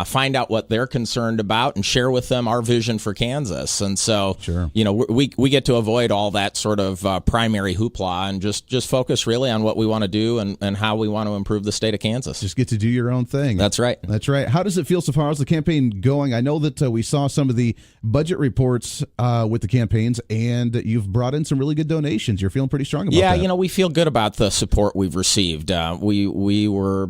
find out what they're concerned about and share with them our vision for Kansas. And so, sure. We get to avoid all that sort of primary hoopla and just focus really on what we want to do and how we want to improve the state of Kansas. Just get to do your own thing. That's right. That's right. How does it feel so far? How's the campaign going? I know that we saw some of the budget reports with the campaigns, and you've brought in some really good donations. You're feeling pretty strong about that. Yeah, we feel good about the support we've received. We were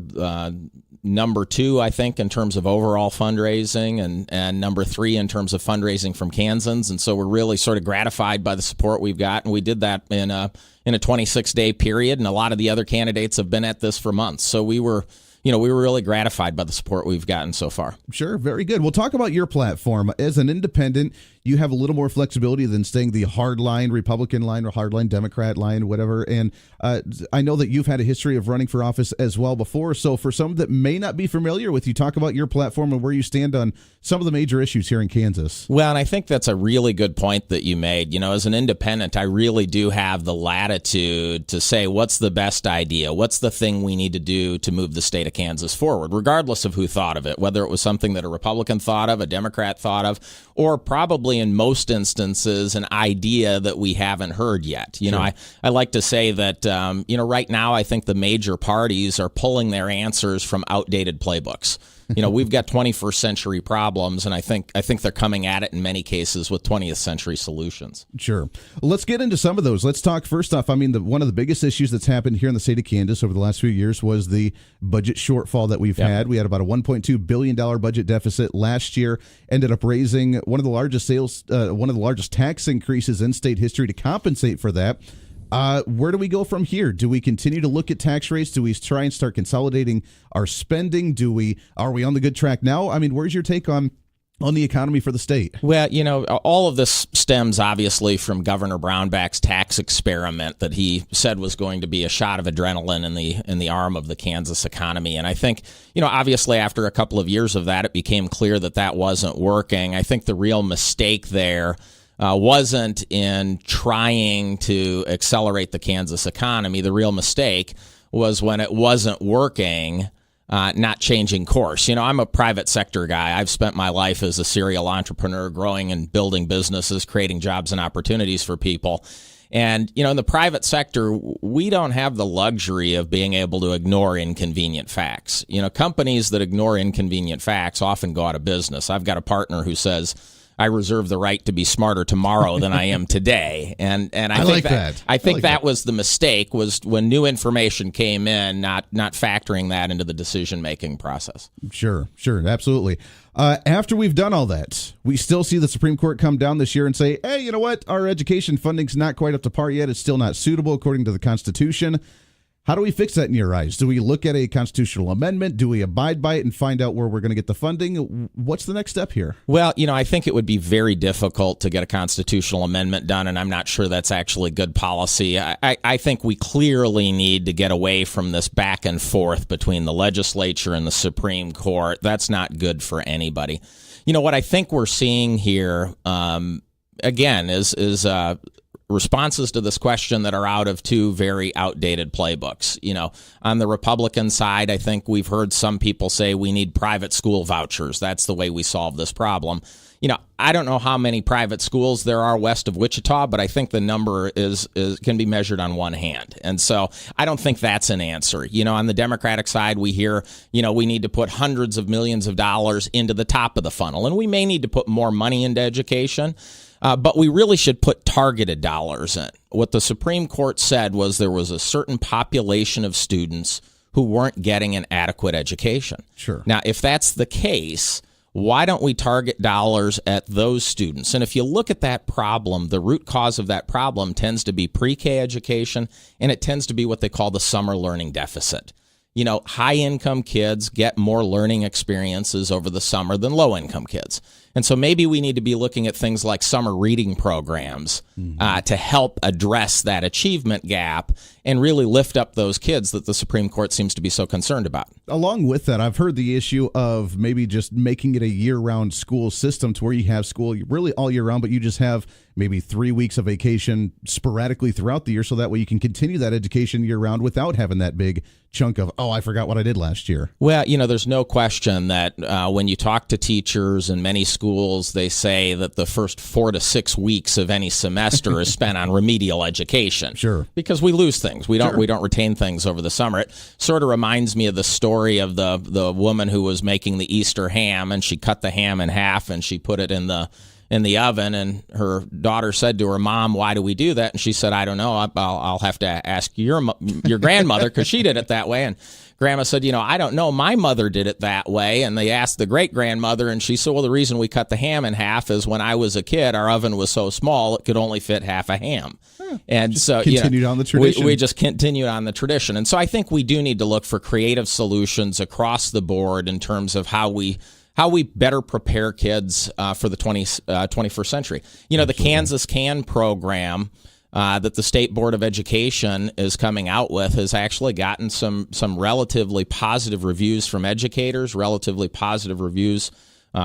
number 2, I think, in terms of overall fundraising, and number 3 in terms of fundraising from Kansans. And so we're really sort of gratified by the support we've got. And we did that in a 26-day period. And a lot of the other candidates have been at this for months. So we were really gratified by the support we've gotten so far. Sure. Very good. We'll talk about your platform. As an independent, you have a little more flexibility than staying the hardline Republican line or hardline Democrat line, whatever. And I know that you've had a history of running for office as well before. So for some that may not be familiar with you, talk about your platform and where you stand on some of the major issues here in Kansas. Well, and I think that's a really good point that you made. As an independent, I really do have the latitude to say what's the best idea, what's the thing we need to do to move the state of Kansas forward, regardless of who thought of it, whether it was something that a Republican thought of, a Democrat thought of, or probably in most instances an idea that we haven't heard yet. Sure. I like to say that, right now I think the major parties are pulling their answers from outdated playbooks. We've got 21st century problems, and I think they're coming at it in many cases with 20th century solutions. Sure. Let's get into some of those. Let's talk first off. I mean, one of the biggest issues that's happened here in the state of Kansas over the last few years was the budget shortfall that we've had. We had about a $1.2 billion budget deficit last year, ended up raising one of the largest tax increases in state history to compensate for that. Where do we go from here? Do we continue to look at tax rates? Do we try and start consolidating our spending? Are we on the good track now? I mean, where's your take on the economy for the state? Well, all of this stems obviously from Governor Brownback's tax experiment that he said was going to be a shot of adrenaline in the arm of the Kansas economy. And I think, obviously after a couple of years of that, it became clear that wasn't working. I think the real mistake there wasn't in trying to accelerate the Kansas economy. The real mistake was when it wasn't working, not changing course. I'm a private sector guy. I've spent my life as a serial entrepreneur, growing and building businesses, creating jobs and opportunities for people. And, in the private sector, we don't have the luxury of being able to ignore inconvenient facts. Companies that ignore inconvenient facts often go out of business. I've got a partner who says, I reserve the right to be smarter tomorrow than I am today. And I think that. I think that was the mistake, was when new information came in, not factoring that into the decision-making process. Sure, absolutely. After we've done all that, we still see the Supreme Court come down this year and say, hey, you know what? Our education funding's not quite up to par yet. It's still not suitable according to the Constitution. How do we fix that in your eyes? Do we look at a constitutional amendment? Do we abide by it and find out where we're going to get the funding? What's the next step here? Well, I think it would be very difficult to get a constitutional amendment done, and I'm not sure that's actually good policy. I think we clearly need to get away from this back and forth between the legislature and the Supreme Court. That's not good for anybody. What I think we're seeing here, again, is responses to this question that are out of two very outdated playbooks. On the Republican side, I think we've heard some people say we need private school vouchers. That's the way we solve this problem. I don't know how many private schools there are west of Wichita, but I think the number can be measured on one hand. And so I don't think that's an answer. On the Democratic side, we hear, we need to put hundreds of millions of dollars into the top of the funnel, and we may need to put more money into education. But we really should put targeted dollars in. What the Supreme Court said was there was a certain population of students who weren't getting an adequate education. Sure. Now, if that's the case, why don't we target dollars at those students? And if you look at that problem, the root cause of that problem tends to be pre-K education, and it tends to be what they call the summer learning deficit. High-income kids get more learning experiences over the summer than low-income kids. And so maybe we need to be looking at things like summer reading programs to help address that achievement gap and really lift up those kids that the Supreme Court seems to be so concerned about. Along with that, I've heard the issue of maybe just making it a year-round school system to where you have school really all year round, but you just have maybe 3 weeks of vacation sporadically throughout the year, so that way you can continue that education year-round without having that big chunk of, I forgot what I did last year. Well, there's no question that when you talk to teachers in many schools, they say that the first 4 to 6 weeks of any semester is spent on remedial education. Sure. Because we lose things. We don't retain things over the summer. It sort of reminds me of the story of the woman who was making the Easter ham, and she cut the ham in half and she put it in the oven, and her daughter said to her, "Mom, why do we do that?" And she said, "I don't know. I'll have to ask your grandmother, because she did it that way." And Grandma said, "I don't know. My mother did it that way." And they asked the great-grandmother, and she said, "Well, the reason we cut the ham in half is when I was a kid, our oven was so small it could only fit half a ham." And just so continued on the tradition. We just continued on the tradition. And so I think we do need to look for creative solutions across the board in terms of how we better prepare kids for the 21st century. The Kansas Can program that the State Board of Education is coming out with has actually gotten some relatively positive reviews from educators, relatively positive reviews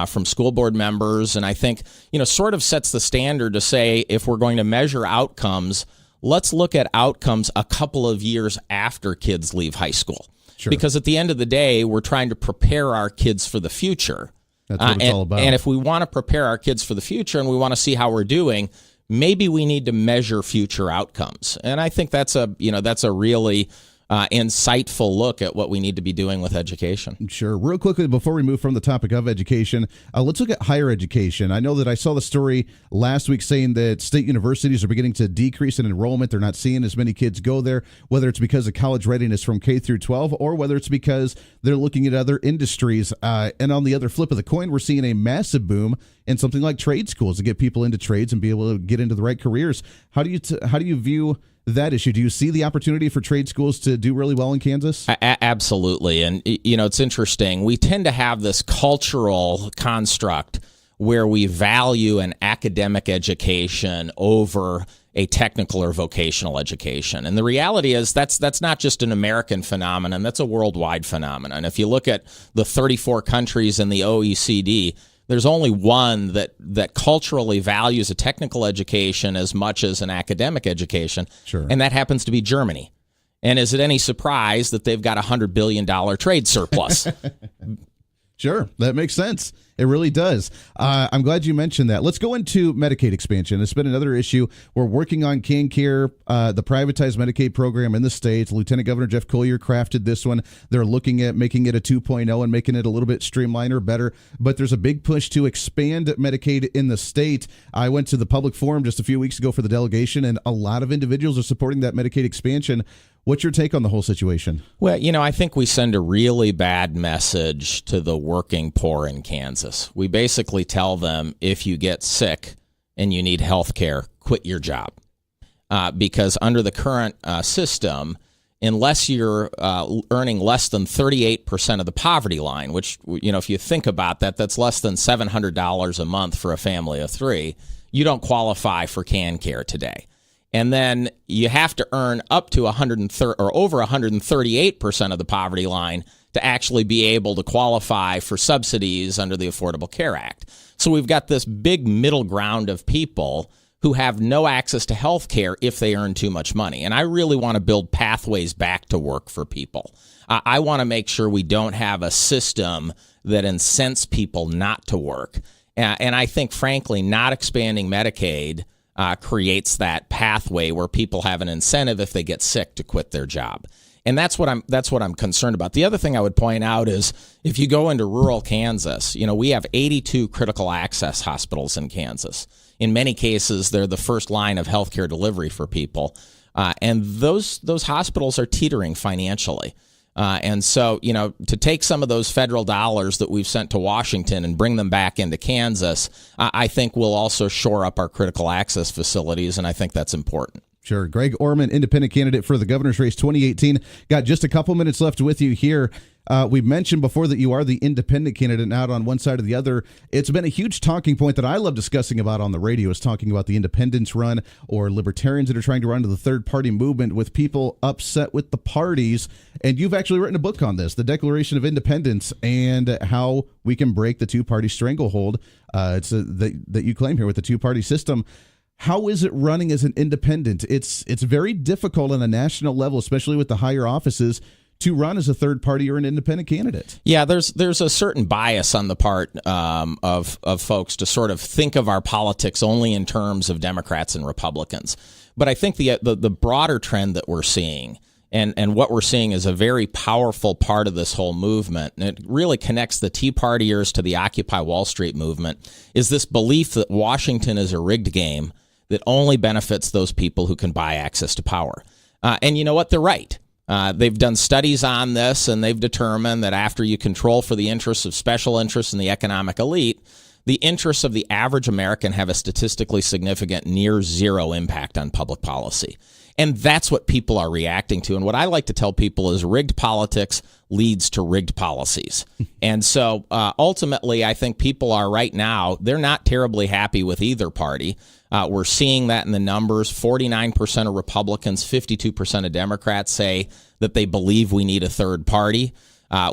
from school board members. And I think, sort of sets the standard to say, if we're going to measure outcomes, let's look at outcomes a couple of years after kids leave high school. Sure. Because at the end of the day, we're trying to prepare our kids for the future. That's what it's all about. And if we want to prepare our kids for the future and we want to see how we're doing, maybe we need to measure future outcomes. And I think that's a really insightful look at what we need to be doing with education. Sure. Real quickly, before we move from the topic of education, let's look at higher education. I know that I saw the story last week saying that state universities are beginning to decrease in enrollment. They're not seeing as many kids go there, whether it's because of college readiness from K through 12 or whether it's because they're looking at other industries. And on the other flip of the coin, we're seeing a massive boom in something like trade schools to get people into trades and be able to get into the right careers. How do you view that issue? Do you see the opportunity for trade schools to do really well in Kansas? Absolutely. And, it's interesting. We tend to have this cultural construct where we value an academic education over a technical or vocational education. And the reality is that's not just an American phenomenon. That's a worldwide phenomenon. If you look at the 34 countries in the OECD, there's only one that culturally values a technical education as much as an academic education, sure. And that happens to be Germany. And is it any surprise that they've got a $100 billion trade surplus? Sure, that makes sense. It really does. I'm glad you mentioned that. Let's go into Medicaid expansion. It's been another issue. We're working on CanCare, the privatized Medicaid program in the state. Lieutenant Governor Jeff Collier crafted this one. They're looking at making it a 2.0 and making it a little bit streamlined or better. But there's a big push to expand Medicaid in the state. I went to the public forum just a few weeks ago for the delegation, and a lot of individuals are supporting that Medicaid expansion. What's your take on the whole situation? Well, I think we send a really bad message to the working poor in Kansas. We basically tell them, if you get sick and you need health care, quit your job. Because under the current system, unless you're earning less than 38% of the poverty line, which, if you think about that, that's less than $700 a month for a family of three, you don't qualify for CanCare today. And then you have to earn up to over 138% of the poverty line to actually be able to qualify for subsidies under the Affordable Care Act. So we've got this big middle ground of people who have no access to health care if they earn too much money. And I really want to build pathways back to work for people. I want to make sure we don't have a system that incents people not to work. And I think, frankly, not expanding Medicaid creates that pathway where people have an incentive if they get sick to quit their job. And that's what I'm concerned about. The other thing I would point out is if you go into rural Kansas, we have 82 critical access hospitals in Kansas. In many cases, they're the first line of healthcare delivery for people. And those hospitals are teetering financially. And so, to take some of those federal dollars that we've sent to Washington and bring them back into Kansas, I think will also shore up our critical access facilities. And I think that's important. Sure. Greg Orman, independent candidate for the governor's race 2018. Got just a couple minutes left with you here. We mentioned before that you are the independent candidate, not on one side or the other. It's been a huge talking point that I love discussing about on the radio is talking about the independents run or libertarians that are trying to run to the third party movement with people upset with the parties. And you've actually written a book on this, the Declaration of Independence, and how we can break the two-party stranglehold that you claim here with the two-party system. How is it running as an independent? It's very difficult on a national level, especially with the higher offices, to run as a third party or an independent candidate. Yeah, there's a certain bias on the part of folks to sort of think of our politics only in terms of Democrats and Republicans. But I think the broader trend that we're seeing, and what we're seeing is a very powerful part of this whole movement, and it really connects the Tea Partiers to the Occupy Wall Street movement, is this belief that Washington is a rigged game that only benefits those people who can buy access to power. And you know what? They're right. They've done studies on this, and they've determined that after you control for the interests of special interests in the economic elite, the interests of the average American have a statistically significant near zero impact on public policy. And that's what people are reacting to. And what I like to tell people is rigged politics leads to rigged policies. And so ultimately, I think people are right now, they're not terribly happy with either party. We're seeing that in the numbers. 49% of Republicans, 52% of Democrats say that they believe we need a third party.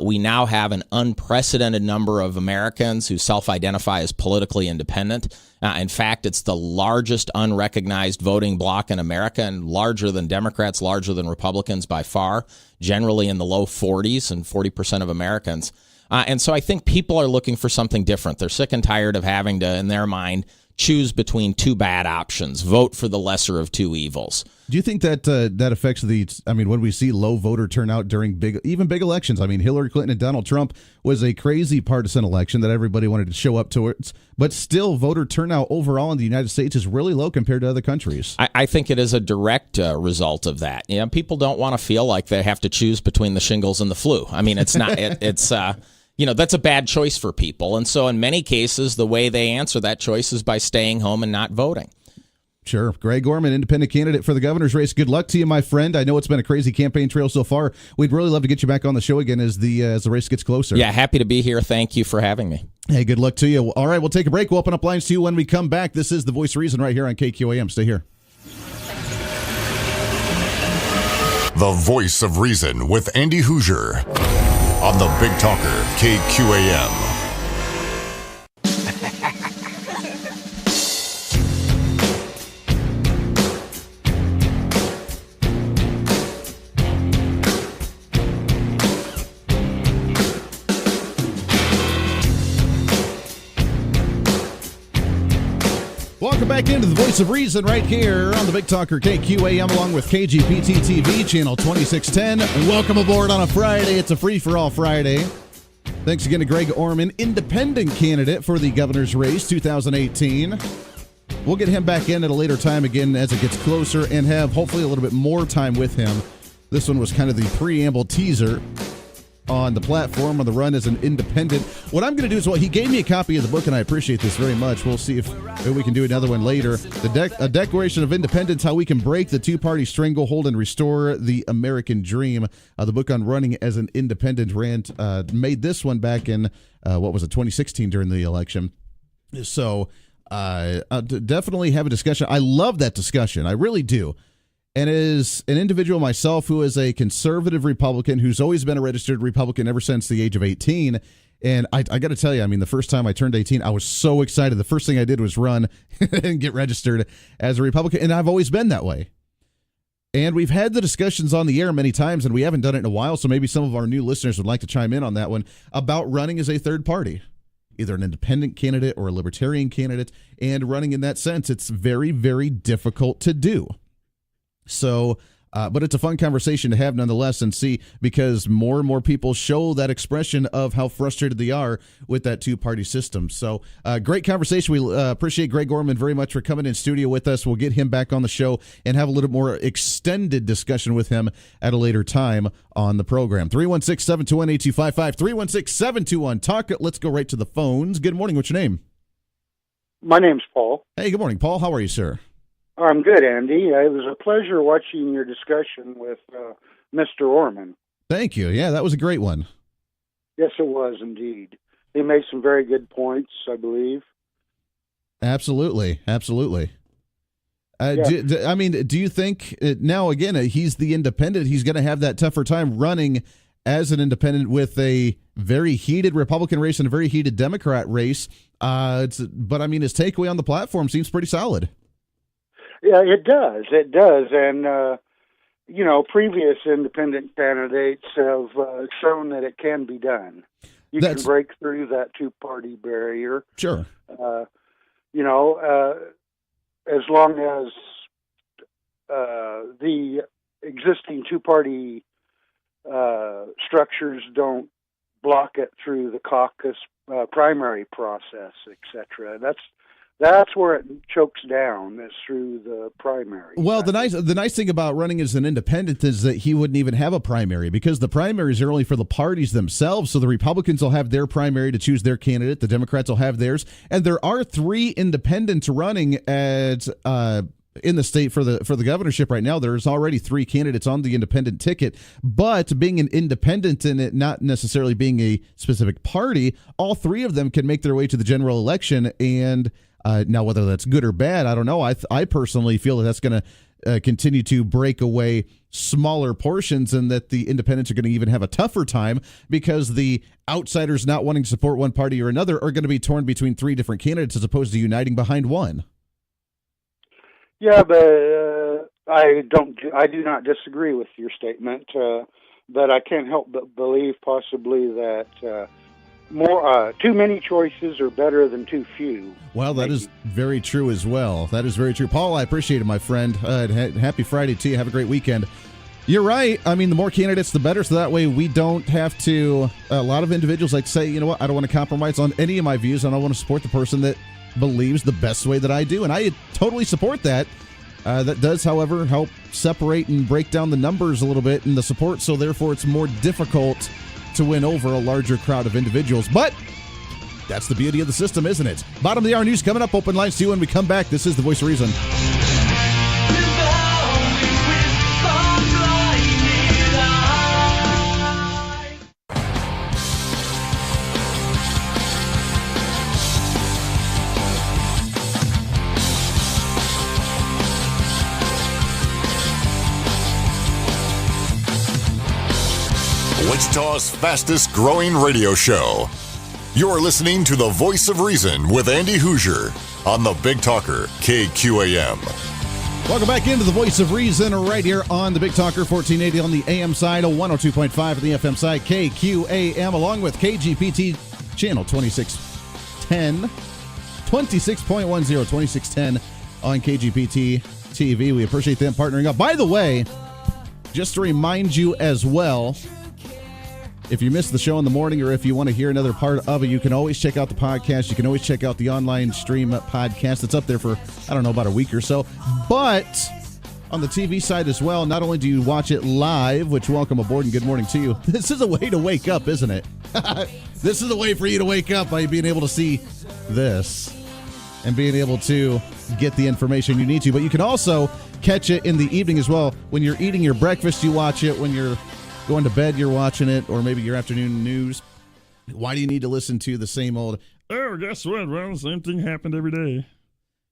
We now have an unprecedented number of Americans who self-identify as politically independent. In fact, it's the largest unrecognized voting bloc in America, and larger than Democrats, larger than Republicans by far, generally in the low 40s and 40% of Americans. And so I think people are looking for something different. They're sick and tired of having to, in their mind, choose between two bad options, vote for the lesser of two evils. Do you think that that affects when we see low voter turnout during big elections? I mean, Hillary Clinton and Donald Trump was a crazy partisan election that everybody wanted to show up towards, but still voter turnout overall in the United States is really low compared to other countries. I think it is a direct result of that. People don't want to feel like they have to choose between the shingles and the flu. I mean, it's not, that's a bad choice for people. And so in many cases, the way they answer that choice is by staying home and not voting. Sure. Greg Orman, independent candidate for the governor's race. Good luck to you, my friend. I know it's been a crazy campaign trail so far. We'd really love to get you back on the show again as the race gets closer. Yeah, happy to be here. Thank you for having me. Hey, good luck to you. All right, we'll take a break. We'll open up lines to you when we come back. This is The Voice of Reason right here on KQAM. Stay here. The Voice of Reason with Andy Hoosier on the Big Talker, KQAM. Welcome back into the Voice of Reason right here on the Big Talker KQAM along with KGPT TV channel 2610. Welcome aboard on a Friday. It's a free-for-all Friday. Thanks again to Greg Orman, independent candidate for the governor's race 2018. We'll get him back in at a later time again as it gets closer and have hopefully a little bit more time with him. This one was kind of the preamble teaser on the platform on the run as an independent. What I'm going to do is, he gave me a copy of the book, and I appreciate this very much. We'll see if maybe we can do another one later. A Declaration of Independence, how we can break the two-party stranglehold and restore the American dream. The book on running as an independent made this one back in, 2016 during the election. So definitely have a discussion. I love that discussion. I really do. And as an individual myself who is a conservative Republican who's always been a registered Republican ever since the age of 18, And I got to tell you, I mean, the first time I turned 18, I was so excited. The first thing I did was run and get registered as a Republican, and I've always been that way. And we've had the discussions on the air many times, and we haven't done it in a while, so maybe some of our new listeners would like to chime in on that one, about running as a third party, either an independent candidate or a libertarian candidate. And running in that sense, it's very, very difficult to do. So, but it's a fun conversation to have nonetheless, and see, because more and more people show that expression of how frustrated they are with that two-party system. So great conversation. We appreciate Greg Orman very much for coming in studio with us. We'll get him back on the show and have a little more extended discussion with him at a later time on the program. 316-721-8255, 316-721-TALK. Let's go right to the phones. Good morning. What's your name? My name's Paul. Hey, good morning, Paul. How are you, sir? I'm good, Andy. It was a pleasure watching your discussion with Mr. Orman. Thank you. Yeah, that was a great one. Yes, it was indeed. He made some very good points, I believe. Absolutely. Absolutely. Do you think now, again, he's the independent, he's going to have that tougher time running as an independent with a very heated Republican race and a very heated Democrat race? But, I mean, his takeaway on the platform seems pretty solid. Yeah, it does. It does. And, previous independent candidates have shown that it can be done. You can break through that two-party barrier. Sure. As long as the existing two-party structures don't block it through the caucus primary process, etc. That's where it chokes down, is through the primary. Well, the nice thing about running as an independent is that he wouldn't even have a primary, because the primaries are only for the parties themselves. So the Republicans will have their primary to choose their candidate. The Democrats will have theirs. And there are 3 independents running at in the state for the governorship right now. There's already 3 candidates on the independent ticket. But being an independent and it not necessarily being a specific party, all 3 of them can make their way to the general election. And now, whether that's good or bad, I don't know. I personally feel that that's going to continue to break away smaller portions, and that the independents are going to even have a tougher time, because the outsiders not wanting to support one party or another are going to be torn between 3 different candidates as opposed to uniting behind one. Yeah, but I do not disagree with your statement, but I can't help but believe possibly that too many choices are better than too few. Well, that is very true as well. That is very true. Paul, I appreciate it, my friend. Happy Friday to you. Have a great weekend. You're right. I mean, the more candidates, the better. So that way we don't have to, a lot of individuals like say, you know what, I don't want to compromise on any of my views, and I want to support the person that believes the best way that I do. And I totally support that. That does, however, help separate and break down the numbers a little bit in the support. So therefore it's more difficult to win over a larger crowd of individuals. But that's the beauty of the system, isn't it? Bottom of the hour news coming up. Open lines to you when we come back. This is The Voice of Reason. Wichita's fastest growing radio show. You're listening to The Voice of Reason with Andy Hoosier on the Big Talker, KQAM. Welcome back into The Voice of Reason right here on the Big Talker, 1480 on the AM side, 102.5 on the FM side, KQAM, along with KGPT channel 2610, 26.10 on KGPT TV. We appreciate them partnering up. By the way, just to remind you as well, if you missed the show in the morning, or if you want to hear another part of it, you can always check out the podcast. You can always check out the online stream podcast. It's up there for, I don't know, about a week or so. But on the TV side as well, not only do you watch it live, which welcome aboard and good morning to you. This is a way to wake up, isn't it? This is a way for you to wake up by being able to see this and being able to get the information you need to. But you can also catch it in the evening as well. When you're eating your breakfast, you watch it. When you're going to bed, you're watching it, or maybe your afternoon news. Why do you need to listen to the same old, oh, guess what? Well, the same thing happened every day.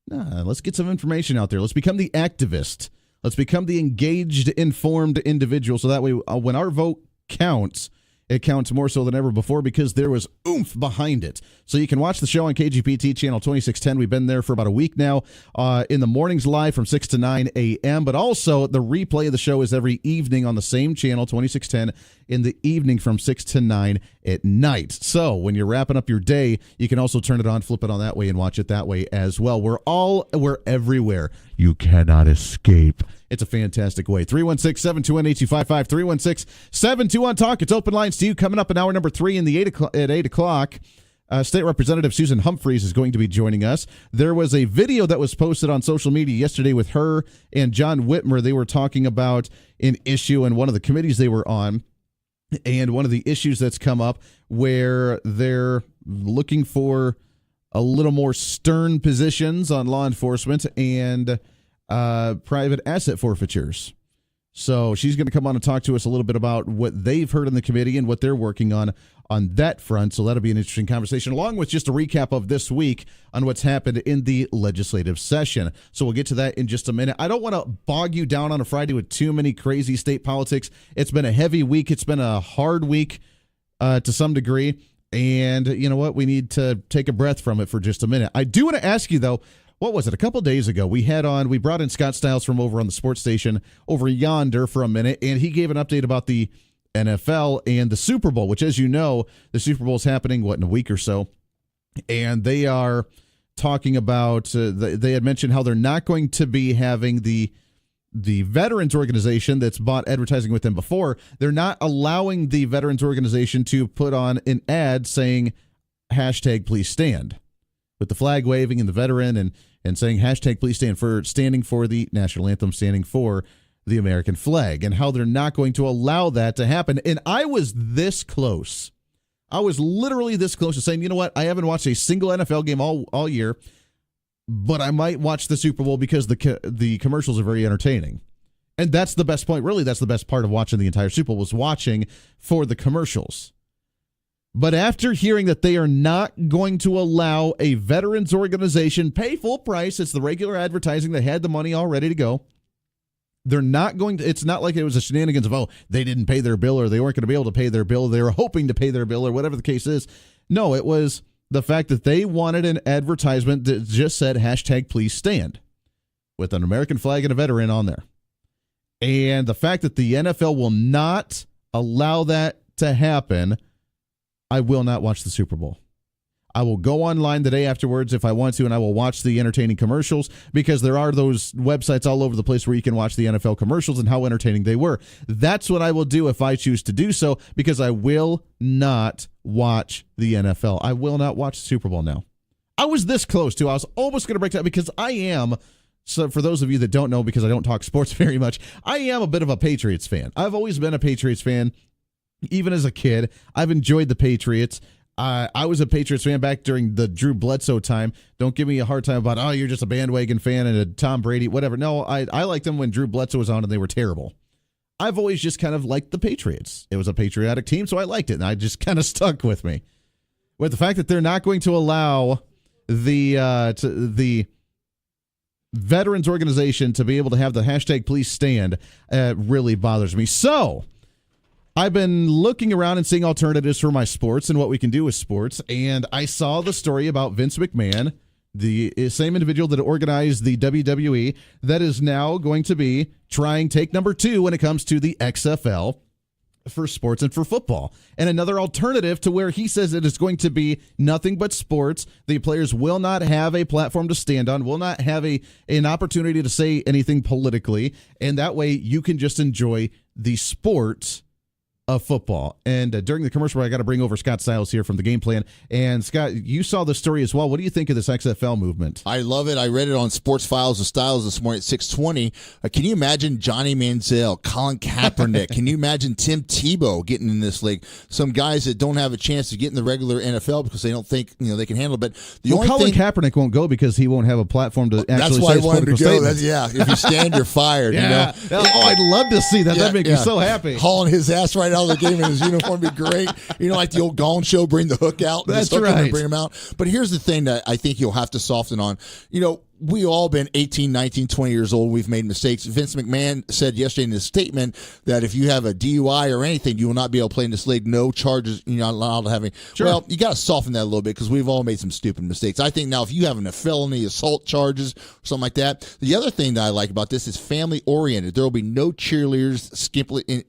Nah, let's get some information out there. Let's become the activist. Let's become the engaged, informed individual, so that way when our vote counts, it counts more so than ever before because there was oomph behind it. So you can watch the show on KGPT channel 2610. We've been there for about a week now. In the mornings live from 6 to 9 a.m. But also the replay of the show is every evening on the same channel, 2610, in the evening from 6 to 9 at night. So when you're wrapping up your day, you can also turn it on, flip it on that way, and watch it that way as well. We're everywhere. You cannot escape. It's a fantastic way. 316-721-8255, 316-721-TALK. It's open lines to you. Coming up in hour number 3 at 8 o'clock. State Representative Susan Humphries is going to be joining us. There was a video that was posted on social media yesterday with her and John Whitmer. They were talking about an issue in one of the committees they were on, and one of the issues that's come up where they're looking for a little more stern positions on law enforcement and private asset forfeitures. So she's going to come on and talk to us a little bit about what they've heard in the committee and what they're working on that front. So that'll be an interesting conversation, along with just a recap of this week on what's happened in the legislative session. So we'll get to that in just a minute. I don't want to bog you down on a Friday with too many crazy state politics. It's been a heavy week. It's been a hard week to some degree. And you know what? We need to take a breath from it for just a minute. I do want to ask you, though, what was it? A couple of days ago, we brought in Scott Stiles from over on the sports station over yonder for a minute, and he gave an update about the NFL and the Super Bowl, which, as you know, the Super Bowl is happening, in a week or so. And they are talking about, they had mentioned how they're not going to be having the veterans organization that's bought advertising with them before. They're not allowing the veterans organization to put on an ad saying hashtag please stand, with the flag waving and the veteran and saying hashtag please stand, for standing for the national anthem, standing for the American flag, and how they're not going to allow that to happen. And I was this close. I was literally this close to saying, you know what? I haven't watched a single NFL game all year, but I might watch the Super Bowl because the commercials are very entertaining. And that's the best point. Really, that's the best part of watching the entire Super Bowl, was watching for the commercials. But after hearing that they are not going to allow a veterans organization pay full price, it's the regular advertising, they had the money all ready to go. They're not going to, it's not like it was a shenanigans of, they didn't pay their bill or they weren't going to be able to pay their bill. They were hoping to pay their bill or whatever the case is. No, it was the fact that they wanted an advertisement that just said hashtag please stand, with an American flag and a veteran on there. And the fact that the NFL will not allow that to happen, I will not watch the Super Bowl. I will go online the day afterwards if I want to, and I will watch the entertaining commercials, because there are those websites all over the place where you can watch the NFL commercials and how entertaining they were. That's what I will do if I choose to do so, because I will not watch the NFL. I will not watch the Super Bowl now. I was this close to. I was almost going to break that, because I am, so for those of you that don't know, because I don't talk sports very much, I am a bit of a Patriots fan. I've always been a Patriots fan. Even as a kid, I've enjoyed the Patriots. I was a Patriots fan back during the Drew Bledsoe time. Don't give me a hard time about, you're just a bandwagon fan and a Tom Brady, whatever. No, I liked them when Drew Bledsoe was on and they were terrible. I've always just kind of liked the Patriots. It was a patriotic team, so I liked it, and I just kind of stuck with me. With the fact that they're not going to allow the veterans organization to be able to have the hashtag please stand, really bothers me. So I've been looking around and seeing alternatives for my sports and what we can do with sports, and I saw the story about Vince McMahon, the same individual that organized the WWE, that is now going to be trying take number 2 when it comes to the XFL for sports and for football. And another alternative to where he says it is going to be nothing but sports. The players will not have a platform to stand on, will not have an opportunity to say anything politically, and that way you can just enjoy the sport of football. And during the commercial, I got to bring over Scott Stiles here from the Game Plan. And Scott, you saw the story as well. What do you think of this XFL movement? I love it. I read it on Sports Files of Styles this morning at 6:20. Can you imagine Johnny Manziel, Colin Kaepernick? Can you imagine Tim Tebow getting in this league? Some guys that don't have a chance to get in the regular NFL because they don't think they can handle it. But Colin Kaepernick won't go because he won't have a platform to actually that's why I wanted to go. If you stand, you're fired. Yeah. I'd love to see that. That'd make me so happy. Hauling his ass right out of the game in his uniform would be great. Like the old Gone Show, bring the hook out. That's right. Bring him out. But here's the thing that I think you'll have to soften on. we all been 18, 19, 20 years old. We've made mistakes. Vince McMahon said yesterday in his statement that if you have a DUI or anything, you will not be able to play in this league. No charges. You're not allowed to have any. Sure. Well, you got to soften that a little bit because we've all made some stupid mistakes. I think now if you have a felony assault charges or something like that, the other thing that I like about this is family oriented. There will be no cheerleaders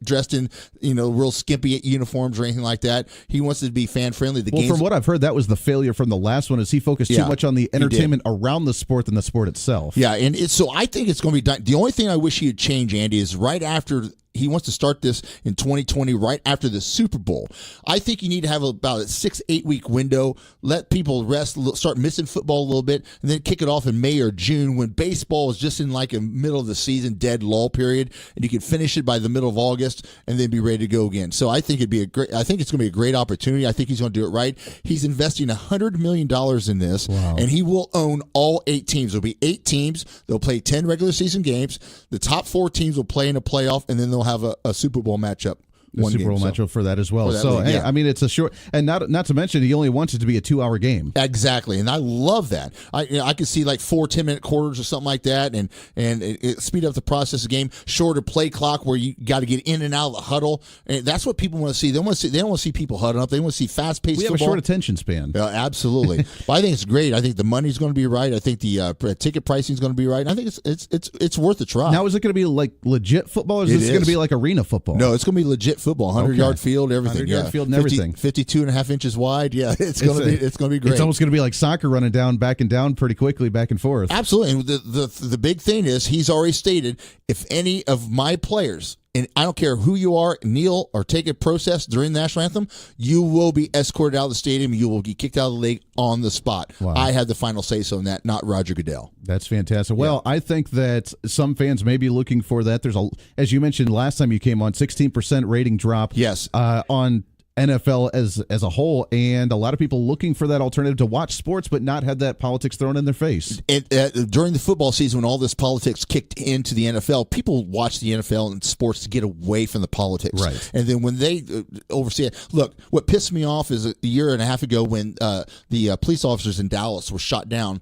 dressed in real skimpy uniforms or anything like that. He wants it to be fan friendly. From what I've heard, that was the failure from the last one. Is he focused too much on the entertainment around the sport than the sport itself? Yeah, and so I think it's going to be done. The only thing I wish he would change, Andy, is right after he wants to start this in 2020, right after the Super Bowl. I think you need to have about a 6-8 week window, let people rest, start missing football a little bit, and then kick it off in May or June when baseball is just in like a middle of the season dead lull period, and you can finish it by the middle of August and then be ready to go again. So I think it's going to be a great opportunity. I think he's going to do it right. He's investing $100 million in this, and he will own all 8 teams. There'll be 8 teams. They'll play 10 regular season games. The top 4 teams will play in a playoff, and then they'll have a Super Bowl matchup. Super Bowl matchup for that as well. I mean, it's a short, and not to mention, he only wants it to be a 2-hour game. Exactly, and I love that. I could see like 4 10-minute quarters or something like that, and it speed up the process of the game. Shorter play clock where you got to get in and out of the huddle, and that's what people want to see. They don't want to see people huddling up. They want to see fast paced. We have football. A short attention span. Yeah, absolutely. But I think it's great. I think the money's going to be right. I think the ticket pricing is going to be right. I think it's worth a try. Now, is it going to be like legit football, or is this going to be like arena football? No, it's going to be legit football. 100-yard field, everything. 100-yard field and everything. 52.5 inches wide. Yeah, it's going to be great. It's almost going to be like soccer, running down, back and down pretty quickly, back and forth. Absolutely. And the big thing is he's already stated, if any of my players, and I don't care who you are, kneel or take a process during the national anthem, you will be escorted out of the stadium. You will get kicked out of the league on the spot. Wow. I had the final say-so in that, not Roger Goodell. That's fantastic. Well, I think that some fans may be looking for that. There's as you mentioned last time you came on, 16% rating drop. Yes. On NFL as a whole, and a lot of people looking for that alternative to watch sports but not have that politics thrown in their face. During the football season, when all this politics kicked into the NFL, people watch the NFL and sports to get away from the politics. Right. And then when they oversee it, look, what pissed me off is a year and a half ago when the police officers in Dallas were shot down,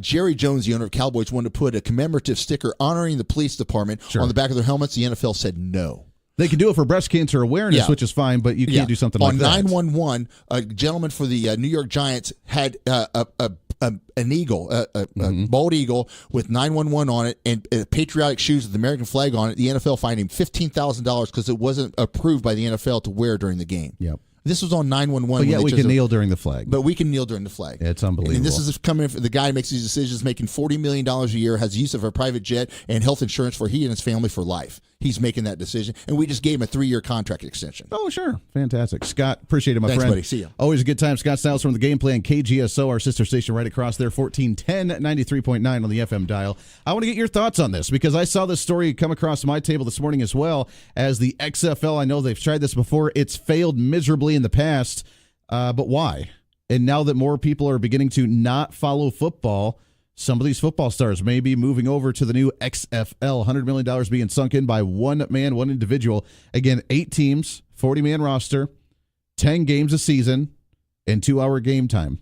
Jerry Jones, the owner of Cowboys, wanted to put a commemorative sticker honoring the police department on the back of their helmets. The NFL said no. They can do it for breast cancer awareness, which is fine, but you can't do something like that. On 911, a gentleman for the New York Giants had an eagle, a bald eagle with 911 on it and patriotic shoes with the American flag on it. The NFL fined him $15,000 because it wasn't approved by the NFL to wear during the game. Yep. This was on 911. But we can kneel during the flag. But we can kneel during the flag. It's unbelievable. And this is coming from the guy who makes these decisions, making $40 million a year, has use of a private jet and health insurance for he and his family for life. He's making that decision, and we just gave him a 3-year contract extension. Oh, sure. Fantastic. Scott, appreciate it, my Thanks, friend. buddy. See ya. Always a good time. Scott Stiles from the Game Plan, KGSO, our sister station right across there, 1410, 93.9 on the FM dial. I want to get your thoughts on this because I saw this story come across my table this morning as well as the XFL. I know they've tried this before. It's failed miserably in the past, but why? And now that more people are beginning to not follow football, some of these football stars may be moving over to the new XFL. $100 million being sunk in by one man, one individual. Again, 8 teams, 40-man roster, 10 games a season, and 2-hour game time.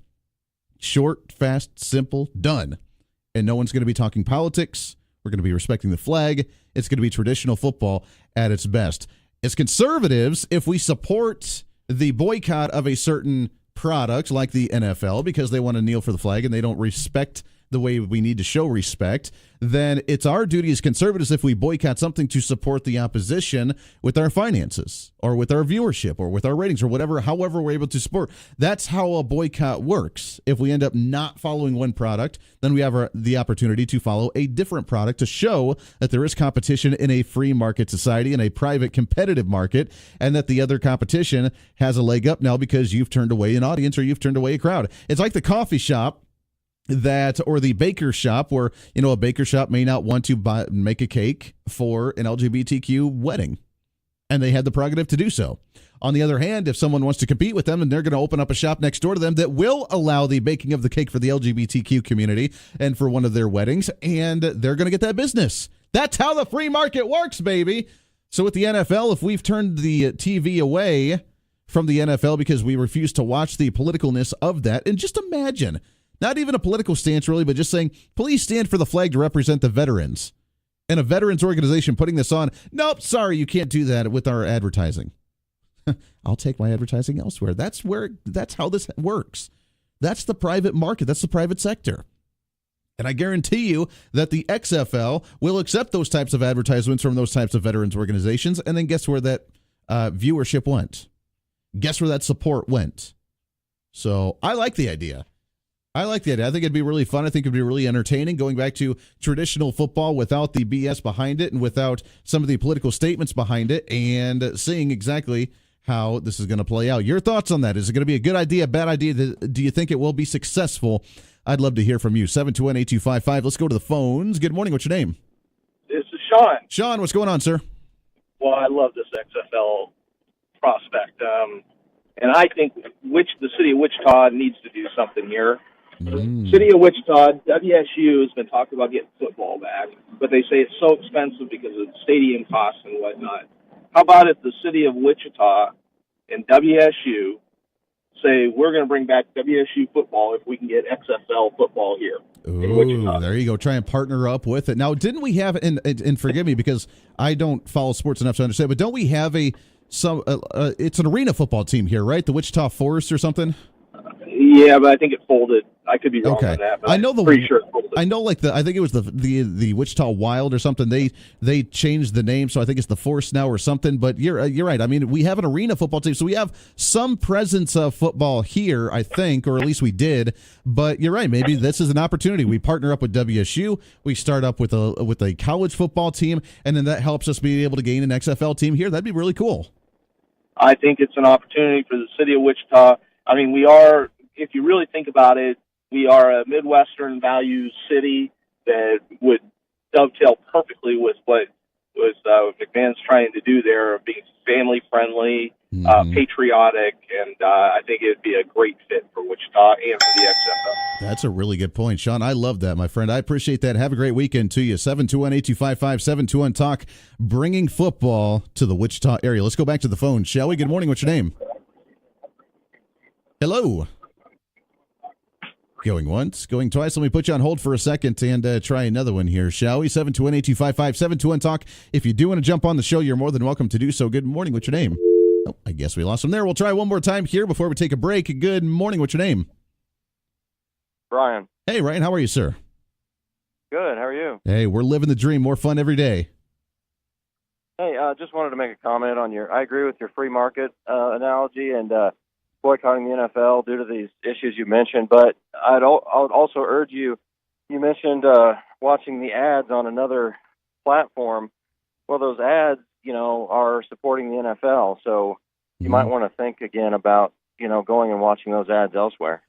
Short, fast, simple, done. And no one's going to be talking politics. We're going to be respecting the flag. It's going to be traditional football at its best. As conservatives, if we support the boycott of a certain product like the NFL because they want to kneel for the flag and they don't respect the way we need to show respect, then it's our duty as conservatives if we boycott something to support the opposition with our finances or with our viewership or with our ratings or whatever, however we're able to support. That's how a boycott works. If we end up not following one product, then we have the opportunity to follow a different product to show that there is competition in a free market society, in a private competitive market, and that the other competition has a leg up now because you've turned away an audience or you've turned away a crowd. It's like the coffee shop or the baker shop where, a baker shop may not want to make a cake for an LGBTQ wedding, and they had the prerogative to do so. On the other hand, if someone wants to compete with them and they're going to open up a shop next door to them that will allow the baking of the cake for the LGBTQ community and for one of their weddings, and they're going to get that business. That's how the free market works, baby. So with the NFL, if we've turned the TV away from the NFL because we refuse to watch the politicalness of that, and just imagine Not even a political stance, really, but just saying, please stand for the flag to represent the veterans. And a veterans organization putting this on, nope, sorry, you can't do that with our advertising. I'll take my advertising elsewhere. That's how this works. That's the private market. That's the private sector. And I guarantee you that the XFL will accept those types of advertisements from those types of veterans organizations. And then guess where that viewership went? Guess where that support went? So I like the idea. I think it'd be really fun. I think it'd be really entertaining, going back to traditional football without the BS behind it and without some of the political statements behind it, and seeing exactly how this is going to play out. Your thoughts on that? Is it going to be a good idea, bad idea? Do you think it will be successful? I'd love to hear from you. 721-8255. Let's go to the phones. Good morning. What's your name? This is Sean. Sean, what's going on, sir? Well, I love this XFL prospect. And I think the city of Wichita needs to do something here. City of Wichita, WSU has been talking about getting football back, but they say it's so expensive because of stadium costs and whatnot. How about if the city of Wichita and WSU say we're going to bring back WSU football if we can get XFL football here in Wichita? There you go. Try and partner up with it. Now, didn't we have, and forgive me because I don't follow sports enough to understand, but don't we have it's an arena football team here, right? The Wichita Forest or something? Yeah, but I think it folded. I could be wrong on that, but I'm pretty sure it folded. I know, I think it was the Wichita Wild or something. They changed the name, so I think it's the Force now or something. But you're right. I mean, we have an arena football team, so we have some presence of football here, I think, or at least we did. But you're right. Maybe this is an opportunity. We partner up with WSU. We start up with a college football team, and then that helps us be able to gain an XFL team here. That'd be really cool. I think it's an opportunity for the city of Wichita. I mean, we are, if you really think about it, we are a Midwestern values city that would dovetail perfectly with what McMahon's trying to do there, of being family-friendly, patriotic, and I think it would be a great fit for Wichita and for the XFL. That's a really good point, Sean. I love that, my friend. I appreciate that. Have a great weekend to you. 721-8255-721-TALK, bringing football to the Wichita area. Let's go back to the phone, shall we? Good morning. What's your name? Hello. Going once, going twice. Let me put you on hold for a second and try another one here, shall we? 721-8255-721-TALK. If you do want to jump on the show, you're more than welcome to do so. Good morning. What's your name? Oh, I guess we lost him there. We'll try one more time here before we take a break. Good morning. What's your name? Ryan. Hey, Ryan. How are you, sir? Good. How are you? Hey, we're living the dream. More fun every day. Hey, just wanted to make a comment on I agree with your free market analogy and boycotting the NFL due to these issues you mentioned, but I would also urge you mentioned watching the ads on another platform. Well, those ads, are supporting the NFL, so you might want to think again about, going and watching those ads elsewhere.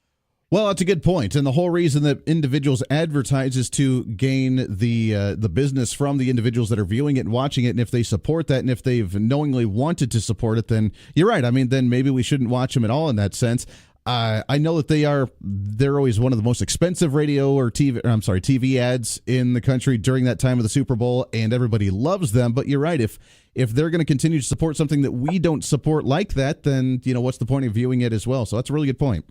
Well, that's a good point, and the whole reason that individuals advertise is to gain the business from the individuals that are viewing it and watching it, and if they support that, and if they've knowingly wanted to support it, then you're right. I mean, then maybe we shouldn't watch them at all in that sense. I know that they're always one of the most expensive TV ads in the country during that time of the Super Bowl, and everybody loves them. But you're right. If they're going to continue to support something that we don't support like that, then what's the point of viewing it as well? So that's a really good point.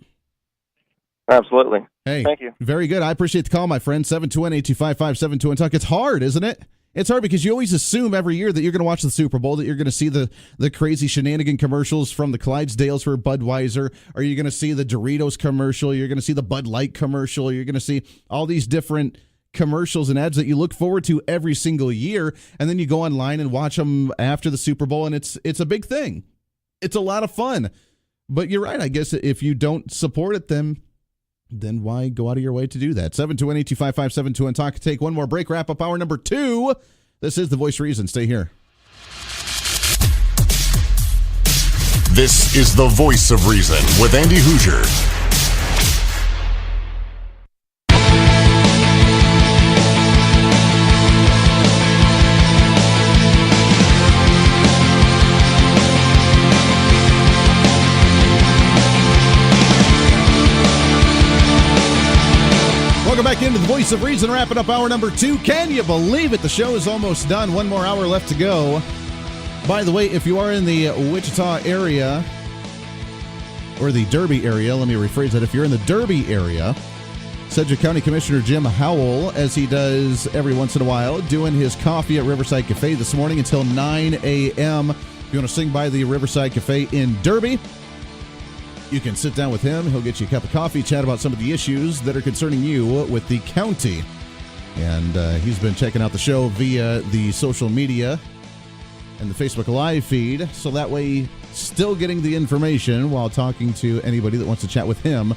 Absolutely. Hey, thank you. Very good. I appreciate the call, my friend. 721-8255-721-TALK. It's hard, isn't it? It's hard because you always assume every year that you're going to watch the Super Bowl, that you're going to see the crazy shenanigan commercials from the Clydesdales for Budweiser, or you're going to see the Doritos commercial, you're going to see the Bud Light commercial, you're going to see all these different commercials and ads that you look forward to every single year, and then you go online and watch them after the Super Bowl, and it's a big thing. It's a lot of fun. But you're right. I guess if you don't support it, then why go out of your way to do that? 721-8255-721-TALK. Take one more break. Wrap up hour number 2. This is The Voice of Reason. Stay here. This is The Voice of Reason with Andy Hoosier. Welcome back into The Voice of Reason, wrapping up hour number 2. Can you believe it? The show is almost done. One more hour left to go. By the way, if you are in the Wichita area, or the Derby area, let me rephrase that. If you're in the Derby area, Sedgwick County Commissioner Jim Howell, as he does every once in a while, doing his coffee at Riverside Cafe this morning until 9 a.m. If you want to swing by the Riverside Cafe in Derby, you can sit down with him. He'll get you a cup of coffee, chat about some of the issues that are concerning you with the county. And he's been checking out the show via the social media and the Facebook Live feed, so that way still getting the information while talking to anybody that wants to chat with him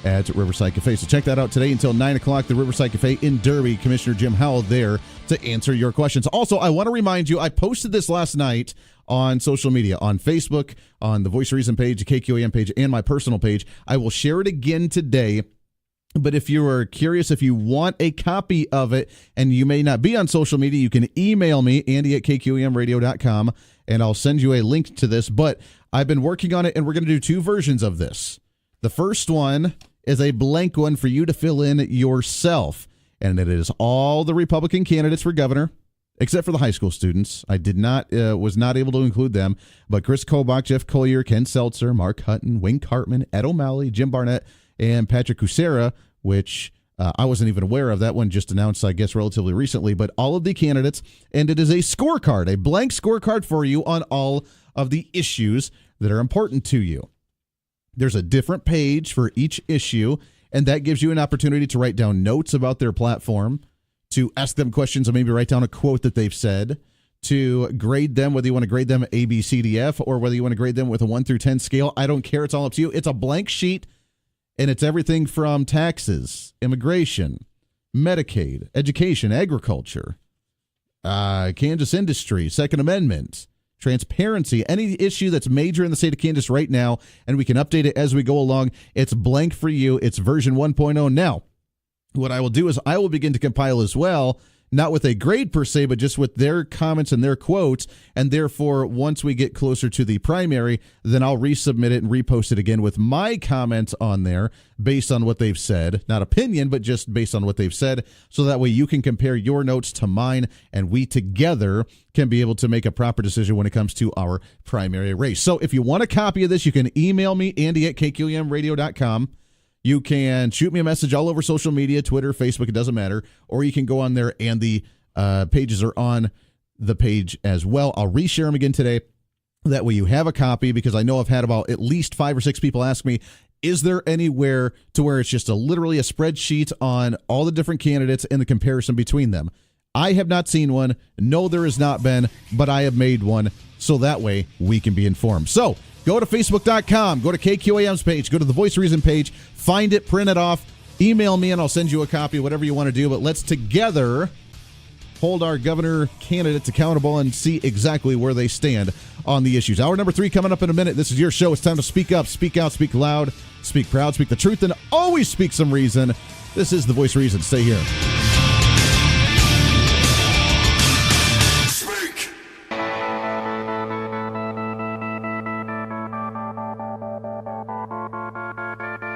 at Riverside Cafe. So check that out today until 9 o'clock, the Riverside Cafe in Derby. Commissioner Jim Howell there to answer your questions. Also, I want to remind you, I posted this last night on social media, on Facebook, on the Voice of Reason page, the KQAM page, and my personal page. I will share it again today. But if you are curious, if you want a copy of it, and you may not be on social media, you can email me, Andy@KQAMradio.com, and I'll send you a link to this. But I've been working on it, and we're going to do two versions of this. The first one is a blank one for you to fill in yourself, and it is all the Republican candidates for governor, except for the high school students. I was not able to include them, but Chris Kobach, Jeff Collier, Ken Seltzer, Mark Hutton, Wayne Cartman, Ed O'Malley, Jim Barnett, and Patrick Kucera, which I wasn't even aware of. That one just announced, I guess, relatively recently, but all of the candidates, and it is a scorecard, a blank scorecard for you on all of the issues that are important to you. There's a different page for each issue, and that gives you an opportunity to write down notes about their platform, to ask them questions, or maybe write down a quote that they've said, to grade them, whether you want to grade them A, B, C, D, F, or whether you want to grade them with a 1 through 10 scale. I don't care. It's all up to you. It's a blank sheet, and it's everything from taxes, immigration, Medicaid, education, agriculture, Kansas industry, Second Amendment, transparency, any issue that's major in the state of Kansas right now, and we can update it as we go along. It's blank for you. It's version 1.0 now. What I will do is I will begin to compile as well, not with a grade per se, but just with their comments and their quotes, and therefore once we get closer to the primary, then I'll resubmit it and repost it again with my comments on there based on what they've said. Not opinion, but just based on what they've said, so that way you can compare your notes to mine, and we together can be able to make a proper decision when it comes to our primary race. So if you want a copy of this, you can email me, Andy@KQAMradio.com. You can shoot me a message all over social media, Twitter, Facebook, it doesn't matter. Or you can go on there, and the pages are on the page as well. I'll reshare them again today. That way you have a copy, because I know I've had about at least 5 or 6 people ask me, is there anywhere to where it's just literally a spreadsheet on all the different candidates and the comparison between them? I have not seen one. No, there has not been, but I have made one, so that way we can be informed. So go to Facebook.com, go to KQAM's page, go to the Voice of Reason page, find it, print it off, email me, and I'll send you a copy, whatever you want to do. But let's together hold our governor candidates accountable and see exactly where they stand on the issues. Hour number 3 coming up in a minute. This is your show. It's time to speak up, speak out, speak loud, speak proud, speak the truth, and always speak some reason. This is the Voice of Reason. Stay here.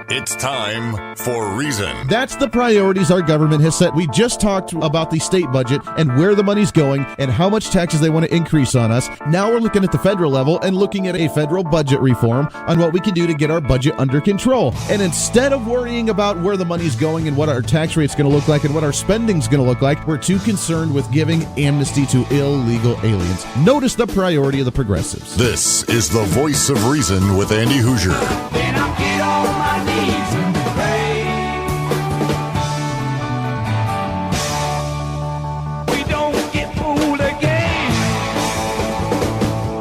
It's time for Reason. That's the priorities our government has set. We just talked about the state budget and where the money's going and how much taxes they want to increase on us. Now we're looking at the federal level and looking at a federal budget reform on what we can do to get our budget under control. And instead of worrying about where the money's going and what our tax rate's going to look like and what our spending's going to look like, we're too concerned with giving amnesty to illegal aliens. Notice the priority of the progressives. This is the Voice of Reason with Andy Hoosier. Then I'll get on my knees and pray. We don't get fooled again.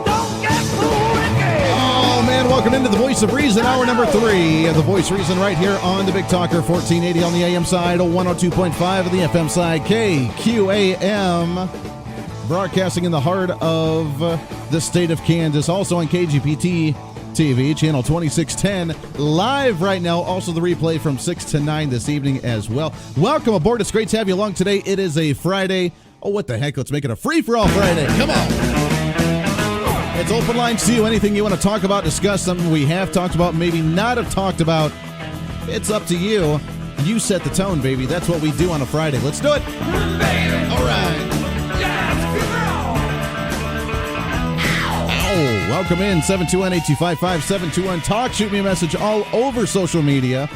Don't get fooled again. Oh, man, welcome into the Voice of Reason, hour number 3 of the Voice of Reason right here on the Big Talker, 1480 on the AM side, 102.5 on the FM side, KQAM. Broadcasting in the heart of the state of Kansas, also on KGPT TV, channel 2610, live right now. Also the replay from 6 to 9 this evening as well. Welcome aboard. It's great to have you along today. It is a Friday. Oh, what the heck? Let's make it a free-for-all Friday. Come on. It's open lines to you. Anything you want to talk about, discuss, something we have talked about, maybe not have talked about. It's up to you. You set the tone, baby. That's what we do on a Friday. Let's do it. All right. Welcome in, 721-8255, 721-TALK. Shoot me a message all over social media.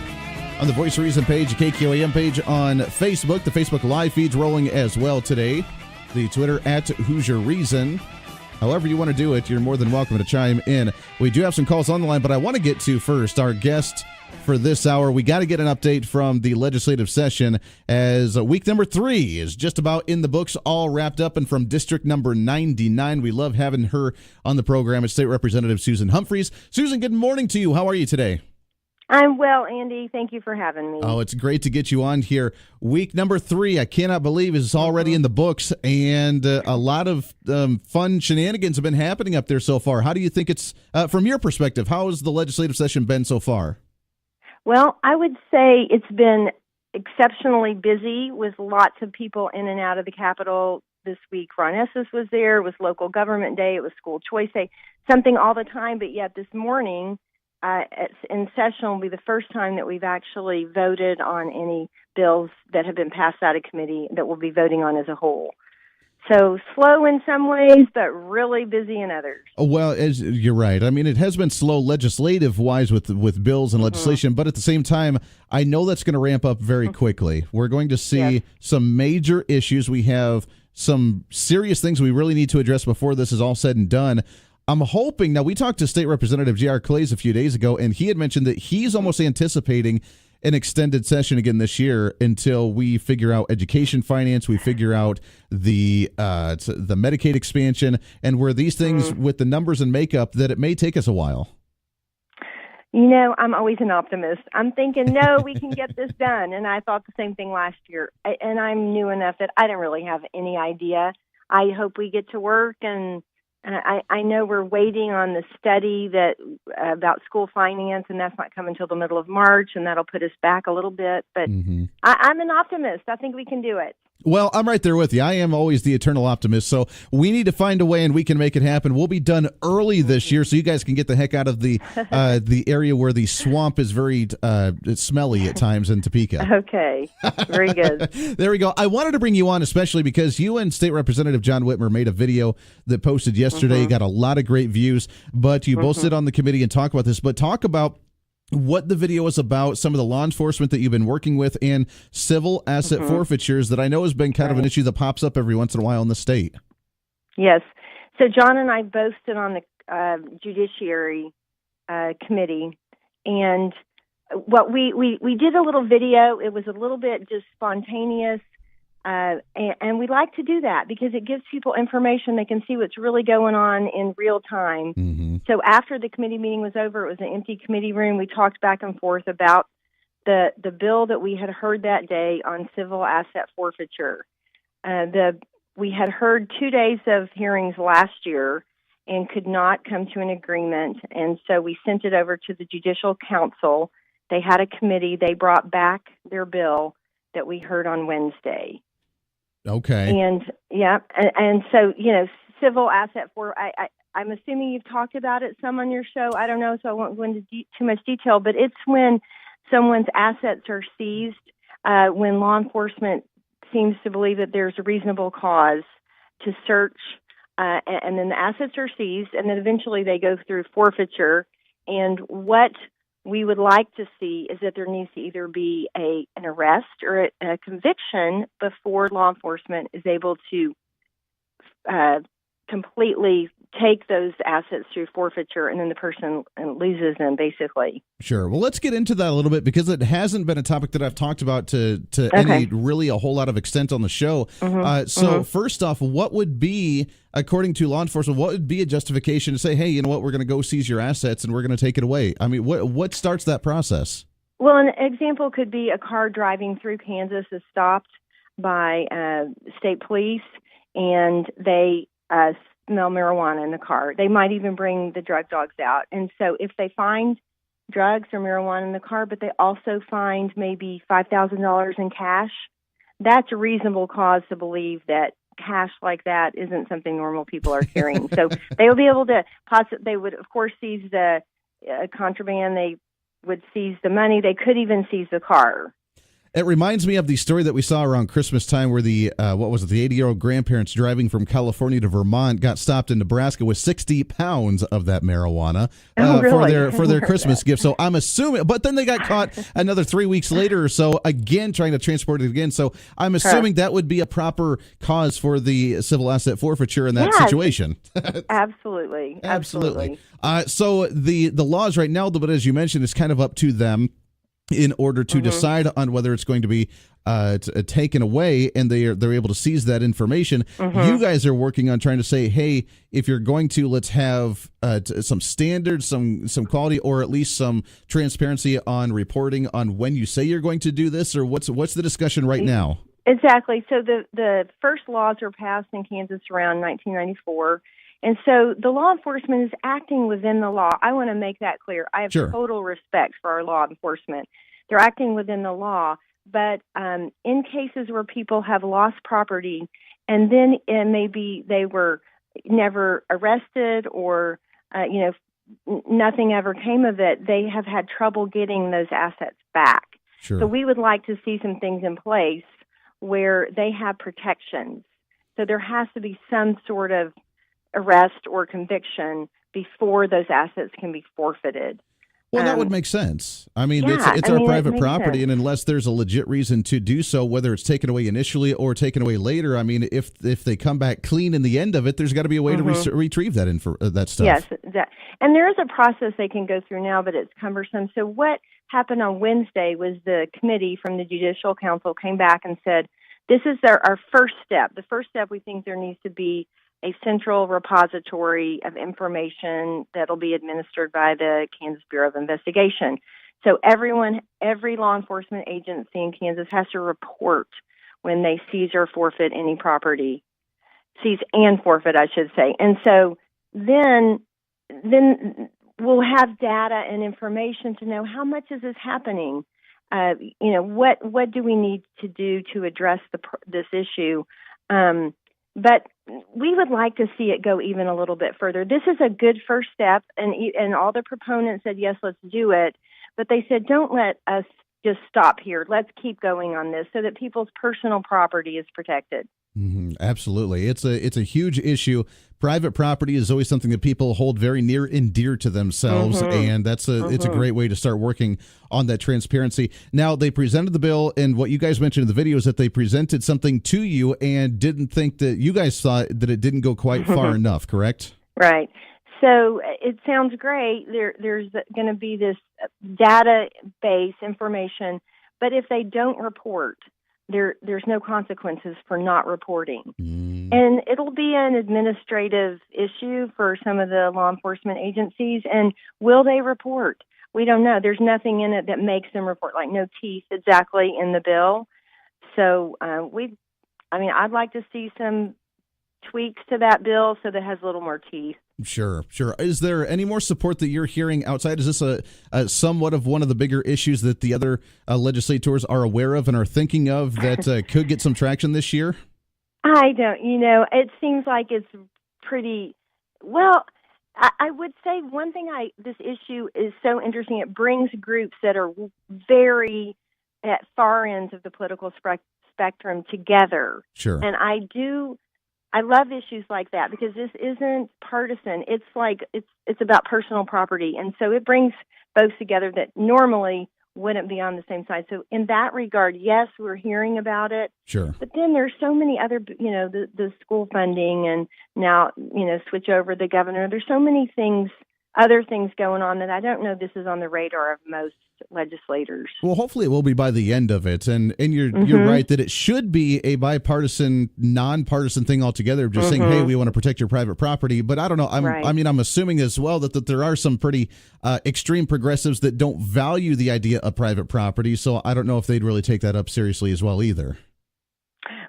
on the Voice of Reason page, the KQAM page on Facebook. The Facebook live feed's rolling as well today. The Twitter at Hoosier Reason. However you want to do it, you're more than welcome to chime in. We do have some calls on the line, but I want to get to first our guest for this hour. We got to get an update from the legislative session as week number 3 is just about in the books, all wrapped up. And from district number 99, we love having her on the program. It's State Representative Susan Humphries. Susan, good morning to you. How are you today? I'm well, Andy. Thank you for having me. Oh, it's great to get you on here. Week number 3, I cannot believe is already in the books, and a lot of fun shenanigans have been happening up there so far. How do you think it's, from your perspective, how has the legislative session been so far? Well, I would say it's been exceptionally busy with lots of people in and out of the Capitol this week. Ron Estes was there. It was local government day. It was school choice day, something all the time, but yet this morning, in session will be the first time that we've actually voted on any bills that have been passed out of committee that we'll be voting on as a whole. So slow in some ways, but really busy in others. Oh, well, as you're right. I mean, it has been slow legislative-wise with bills and legislation, but at the same time, I know that's going to ramp up very quickly. We're going to see some major issues. We have some serious things we really need to address before this is all said and done. I'm hoping, now we talked to State Representative J.R. Clays a few days ago, and he had mentioned that he's almost anticipating an extended session again this year until we figure out education finance, we figure out the Medicaid expansion, and where these things with the numbers and makeup that it may take us a while. You know, I'm always an optimist. I'm thinking, no, we can get this done, and I thought the same thing last year, and I'm new enough that I don't really have any idea. I hope we get to work, and I know we're waiting on the study that about school finance, and that's not coming until the middle of March, and that'll put us back a little bit. But I'm an optimist. I think we can do it. Well, I'm right there with you. I am always the eternal optimist. So we need to find a way, and we can make it happen. We'll be done early this year, so you guys can get the heck out of the area where the swamp is very smelly at times in Topeka. Okay, very good. There we go. I wanted to bring you on, especially because you and State Representative John Whitmer made a video that posted yesterday. You got a lot of great views, but you both sit on the committee and talk about this. But talk about what the video is about, some of the law enforcement that you've been working with, and civil asset forfeitures that I know has been kind of an issue that pops up every once in a while in the state. Yes. So John and I both sit on the Judiciary Committee, and what we did a little video. It was a little bit just spontaneous, and we like to do that because it gives people information. They can see what's really going on in real time. So after the committee meeting was over, it was an empty committee room. We talked back and forth about the bill that we had heard that day on civil asset forfeiture. We had heard 2 days of hearings last year and could not come to an agreement, and so we sent it over to the Judicial Council. They had a committee. They brought back their bill that we heard on Wednesday. Okay. And and so, you know, civil asset I'm assuming you've talked about it some on your show. I don't know, so I won't go into too much detail, but it's when someone's assets are seized, when law enforcement seems to believe that there's a reasonable cause to search, and then the assets are seized, and then eventually they go through forfeiture. And what we would like to see is that there needs to either be an arrest or a conviction before law enforcement is able to completely take those assets through forfeiture, and then the person loses them, basically. Sure. Well, let's get into that a little bit because it hasn't been a topic that I've talked about to any really a whole lot of extent on the show. So first off, what would be, according to law enforcement, what would be a justification to say, hey, you know what, we're going to go seize your assets and we're going to take it away? I mean, what starts that process? Well, an example could be a car driving through Kansas is stopped by state police, and they smell marijuana in the car. They might even bring the drug dogs out. And so if they find drugs or marijuana in the car, but they also find maybe $5,000 in cash, that's a reasonable cause to believe that cash like that isn't something normal people are carrying. So they will be able to they would, of course, seize the contraband. They would seize the money. They could even seize the car. It reminds me of the story that we saw around Christmas time where the 80-year-old grandparents driving from California to Vermont got stopped in Nebraska with 60 pounds of that marijuana really? for their Christmas gift. So I'm assuming, but then they got caught another 3 weeks later or so, again trying to transport it again. So I'm assuming that would be a proper cause for the civil asset forfeiture in that situation. Absolutely. So the laws right now, but as you mentioned, it's kind of up to them in order to decide on whether it's going to be taken away, and they're able to seize that information. You guys are working on trying to say, hey, if you're going to, let's have some standards, some quality, or at least some transparency on reporting on when you say you're going to do this, or what's the discussion right now? Exactly. So the first laws were passed in Kansas around 1994. And so the law enforcement is acting within the law. I want to make that clear. I have total respect for our law enforcement. They're acting within the law. But in cases where people have lost property and then maybe they were never arrested or, nothing ever came of it, they have had trouble getting those assets back. Sure. So we would like to see some things in place where they have protections. So there has to be some sort of arrest or conviction before those assets can be forfeited. Well, that would make sense. I mean, it's our private property, and unless there's a legit reason to do so, whether it's taken away initially or taken away later, I mean, if they come back clean in the end of it, there's got to be a way to retrieve that stuff. Yes, and there is a process they can go through now, but it's cumbersome. So what happened on Wednesday was the committee from the Judicial Council came back and said, this is our first step. The first step, we think there needs to be a central repository of information that'll be administered by the Kansas Bureau of Investigation. So every law enforcement agency in Kansas has to report when they seize or forfeit any property. Seize and forfeit, I should say. And so then we'll have data and information to know how much is this happening. What do we need to do to address this issue? But we would like to see it go even a little bit further. This is a good first step, and all the proponents said, yes, let's do it. But they said, don't let us just stop here. Let's keep going on this so that people's personal property is protected. Absolutely. It's a huge issue. Private property is always something that people hold very near and dear to themselves, and it's a great way to start working on that transparency. Now, they presented the bill, and what you guys mentioned in the video is that they presented something to you and didn't think that you guys thought that it didn't go quite far enough, correct? Right. So it sounds great. There's going to be this database information, but if they don't report, there's no consequences for not reporting. And it'll be an administrative issue for some of the law enforcement agencies. And will they report? We don't know. There's nothing in it that makes them report, like no teeth exactly in the bill. So I'd like to see some tweaks to that bill so that it has a little more teeth. Sure. Is there any more support that you're hearing outside? Is this a somewhat of one of the bigger issues that the other legislators are aware of and are thinking of that could get some traction this year? I don't. It seems like it's pretty well. I would say one thing. This issue is so interesting. It brings groups that are very at far ends of the political spectrum together. Sure. And I love issues like that because this isn't partisan. It's like it's about personal property, and so it brings folks together that normally wouldn't be on the same side. So in that regard, yes, we're hearing about it. Sure. But then there's so many other, the school funding, and now switch over the governor. There's so many other things going on that I don't know this is on the radar of most legislators. Well, hopefully it will be by the end of it. And you're right that it should be a bipartisan, nonpartisan thing altogether, just saying, hey, we want to protect your private property. But I don't know. I'm assuming as well that there are some pretty extreme progressives that don't value the idea of private property. So I don't know if they'd really take that up seriously as well either.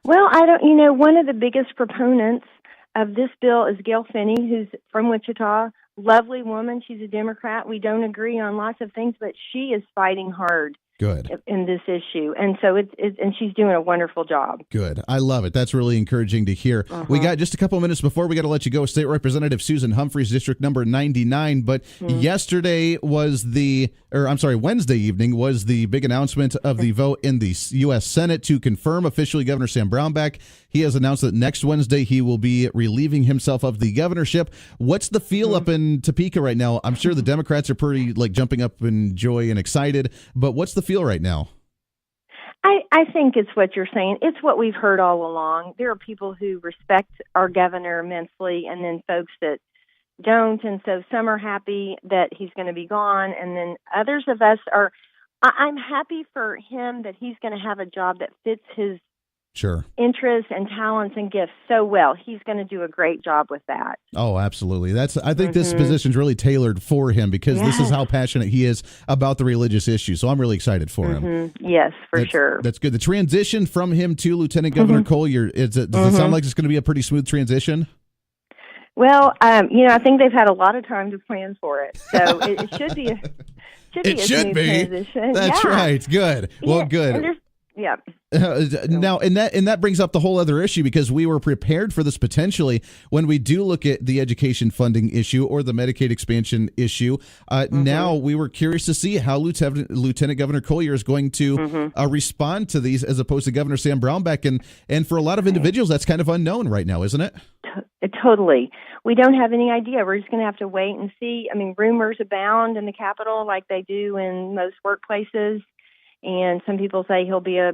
Well, I don't, one of the biggest proponents of this bill is Gail Finney, who's from Wichita. Lovely woman. She's a Democrat. We don't agree on lots of things, but she is fighting hard Good. in this issue. And so and she's doing a wonderful job. Good. I love it. That's really encouraging to hear. We got just a couple minutes before we got to let you go. State Representative Susan Humphries, District number 99. But Wednesday evening was the big announcement of the vote in the U.S. Senate to confirm officially Governor Sam Brownback. He has announced that next Wednesday he will be relieving himself of the governorship. What's the feel up in Topeka right now? I'm sure the Democrats are pretty jumping up in joy and excited, but what's the feel right now? I think it's what you're saying. It's what we've heard all along. There are people who respect our governor immensely, and then folks that don't. And so some are happy that he's going to be gone, and then others of us are. I'm happy for him that he's going to have a job that fits his interests and talents and gifts so well. He's going to do a great job with that. Oh, absolutely. I think this position's really tailored for him because this is how passionate he is about the religious issue. So I'm really excited for him. Yes, for sure. That's good. The transition from him to Lieutenant Governor Collier, does it sound like it's going to be a pretty smooth transition? Well, I think they've had a lot of time to plan for it. So it should be a smooth transition. That's right. Good. Well, good. Yeah. Now, and that brings up the whole other issue because we were prepared for this potentially when we do look at the education funding issue or the Medicaid expansion issue. Now we were curious to see how Lieutenant Governor Collier is going to respond to these as opposed to Governor Sam Brownback. And for a lot of individuals, that's kind of unknown right now, isn't it? Totally. We don't have any idea. We're just going to have to wait and see. I mean, rumors abound in the Capitol like they do in most workplaces. And some people say he'll be a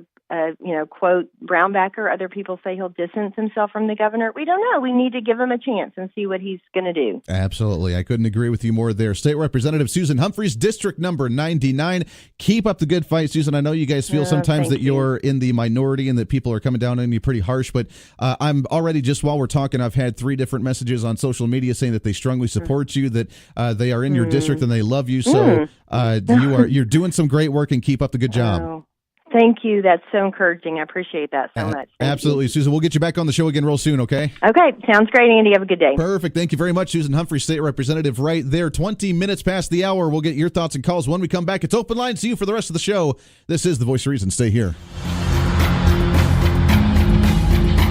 quote, Brownbacker. Other people say he'll distance himself from the governor. We don't know. We need to give him a chance and see what he's going to do. Absolutely. I couldn't agree with you more there. State Representative Susan Humphries, District number 99. Keep up the good fight, Susan. I know you guys feel sometimes that you're in the minority and that people are coming down on you pretty harsh, but I'm already, just while we're talking, I've had 3 different messages on social media saying that they strongly support you, that they are in your district and they love you. So you're doing some great work and keep up the good job. Thank you. That's so encouraging. I appreciate that so much. Absolutely, Susan. We'll get you back on the show again real soon, okay? Okay. Sounds great, Andy. Have a good day. Perfect. Thank you very much, Susan Humphries, State Representative, right there. 20 minutes past the hour. We'll get your thoughts and calls when we come back. It's open line to you for the rest of the show. This is The Voice of Reason. Stay here.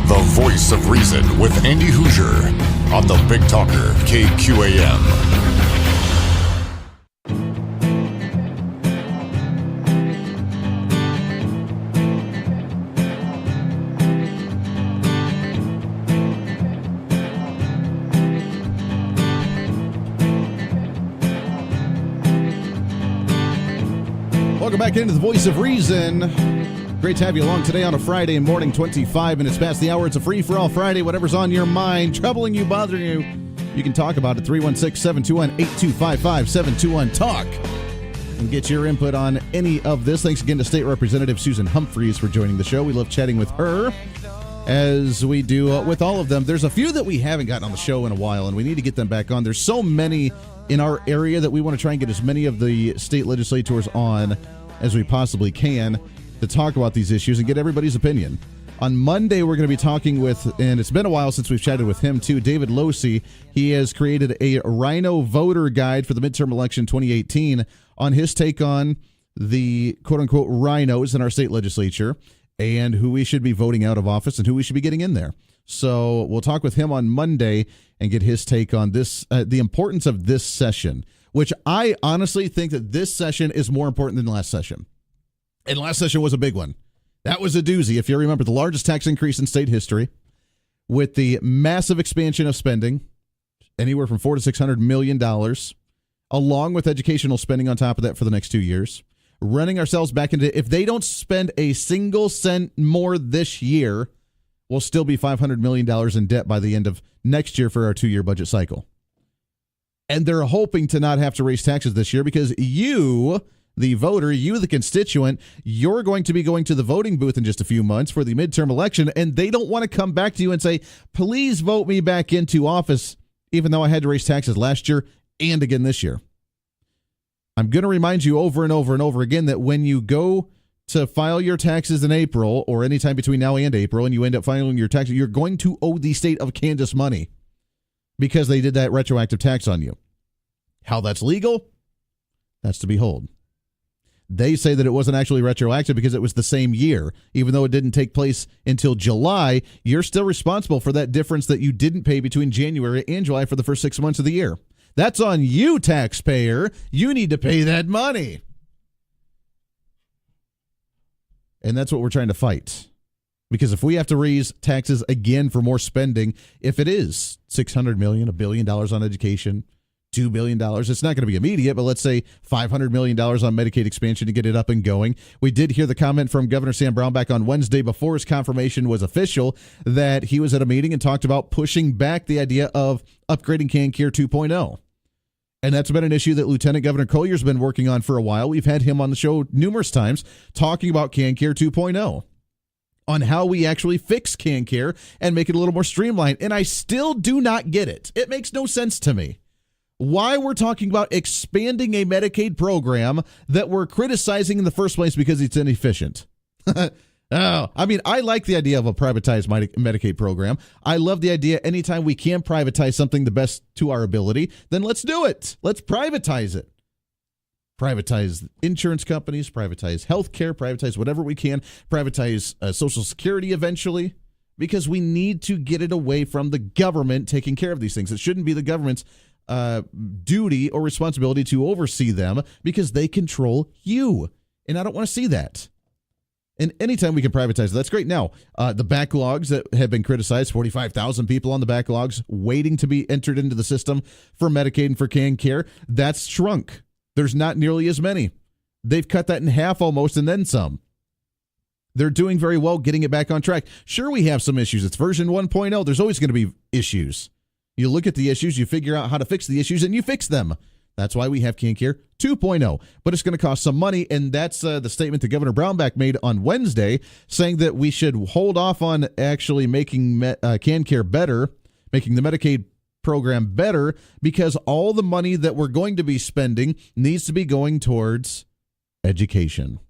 The Voice of Reason with Andy Hoosier on the Big Talker, KQAM. Welcome back into the Voice of Reason. Great to have you along today on a Friday morning, 25 minutes past the hour. It's a free-for-all Friday. Whatever's on your mind, troubling you, bothering you, you can talk about it. 316-721-8255, 721-TALK. And get your input on any of this. Thanks again to State Representative Susan Humphries for joining the show. We love chatting with her, as we do with all of them. There's a few that we haven't gotten on the show in a while, and we need to get them back on. There's so many in our area that we want to try and get as many of the state legislators on as we possibly can to talk about these issues and get everybody's opinion. On Monday, we're going to be talking with, and it's been a while since we've chatted with him too, David Losey. He has created a Rhino voter guide for the midterm election 2018 on his take on the quote-unquote rhinos in our state legislature and who we should be voting out of office and who we should be getting in there. So we'll talk with him on Monday and get his take on this, the importance of this session, which I honestly think that this session is more important than the last session. And last session was a big one. That was a doozy. If you remember, the largest tax increase in state history with the massive expansion of spending, anywhere from $400 to $600 million, along with educational spending on top of that for the next 2 years, running ourselves back into, if they don't spend a single cent more this year, we'll still be $500 million in debt by the end of next year for our 2-year budget cycle. And they're hoping to not have to raise taxes this year because you, the voter, you, the constituent, you're going to be going to the voting booth in just a few months for the midterm election, and they don't want to come back to you and say, please vote me back into office, even though I had to raise taxes last year and again this year. I'm going to remind you over and over and over again that when you go to file your taxes in April or anytime between now and April and you end up filing your taxes, you're going to owe the state of Kansas money because they did that retroactive tax on you. How that's legal, that's to behold. They say that it wasn't actually retroactive because it was the same year. Even though it didn't take place until July, you're still responsible for that difference that you didn't pay between January and July for the first 6 months of the year. That's on you, taxpayer. You need to pay that money. And that's what we're trying to fight. Because if we have to raise taxes again for more spending, if it is $600 million, $1 billion on education, $2 billion. It's not going to be immediate, but let's say $500 million on Medicaid expansion to get it up and going. We did hear the comment from Governor Sam Brownback on Wednesday before his confirmation was official that he was at a meeting and talked about pushing back the idea of upgrading CanCare 2.0. And that's been an issue that Lieutenant Governor Collier's been working on for a while. We've had him on the show numerous times talking about CanCare 2.0. On how we actually fix CanCare and make it a little more streamlined. And I still do not get it. It makes no sense to me. Why we're talking about expanding a Medicaid program that we're criticizing in the first place because it's inefficient. I like the idea of a privatized Medicaid program. I love the idea anytime we can privatize something the best to our ability, then let's do it. Let's privatize it. Privatize insurance companies, privatize healthcare, privatize whatever we can, privatize Social Security eventually, because we need to get it away from the government taking care of these things. It shouldn't be the government's duty or responsibility to oversee them because they control you. And I don't want to see that. And anytime we can privatize, that's great. Now, the backlogs that have been criticized, 45,000 people on the backlogs waiting to be entered into the system for Medicaid and for CanCare, that's shrunk. There's not nearly as many. They've cut that in half almost and then some. They're doing very well getting it back on track. Sure, we have some issues. It's version 1.0. There's always going to be issues. You look at the issues, you figure out how to fix the issues, and you fix them. That's why we have CanCare 2.0. But it's going to cost some money, and that's the statement that Governor Brownback made on Wednesday, saying that we should hold off on actually making CanCare better, making the Medicaid program better, because all the money that we're going to be spending needs to be going towards education.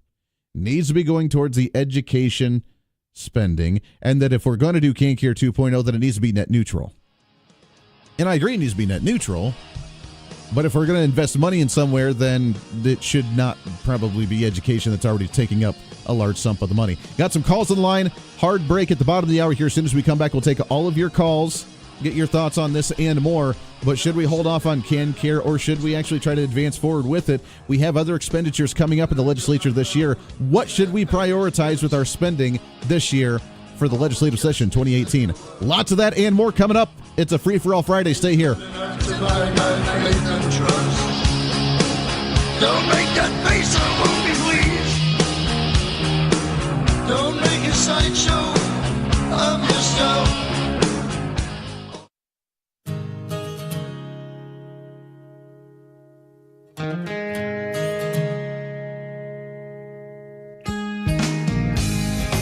Needs to be going towards the education spending, and that if we're going to do CanCare 2.0, then it needs to be net neutral. And I agree it needs to be net neutral, but if we're going to invest money in somewhere, then it should not probably be education that's already taking up a large sum of the money. Got some calls on the line. Hard break at the bottom of the hour here. As soon as we come back, we'll take all of your calls, get your thoughts on this and more. But should we hold off on CanCare, or should we actually try to advance forward with it? We have other expenditures coming up in the legislature this year. What should we prioritize with our spending this year for the legislative session 2018? Lots of that and more coming up. It's a free-for-all Friday. Stay here. Don't make that face or won't be pleased. Don't make a sideshow of yourself.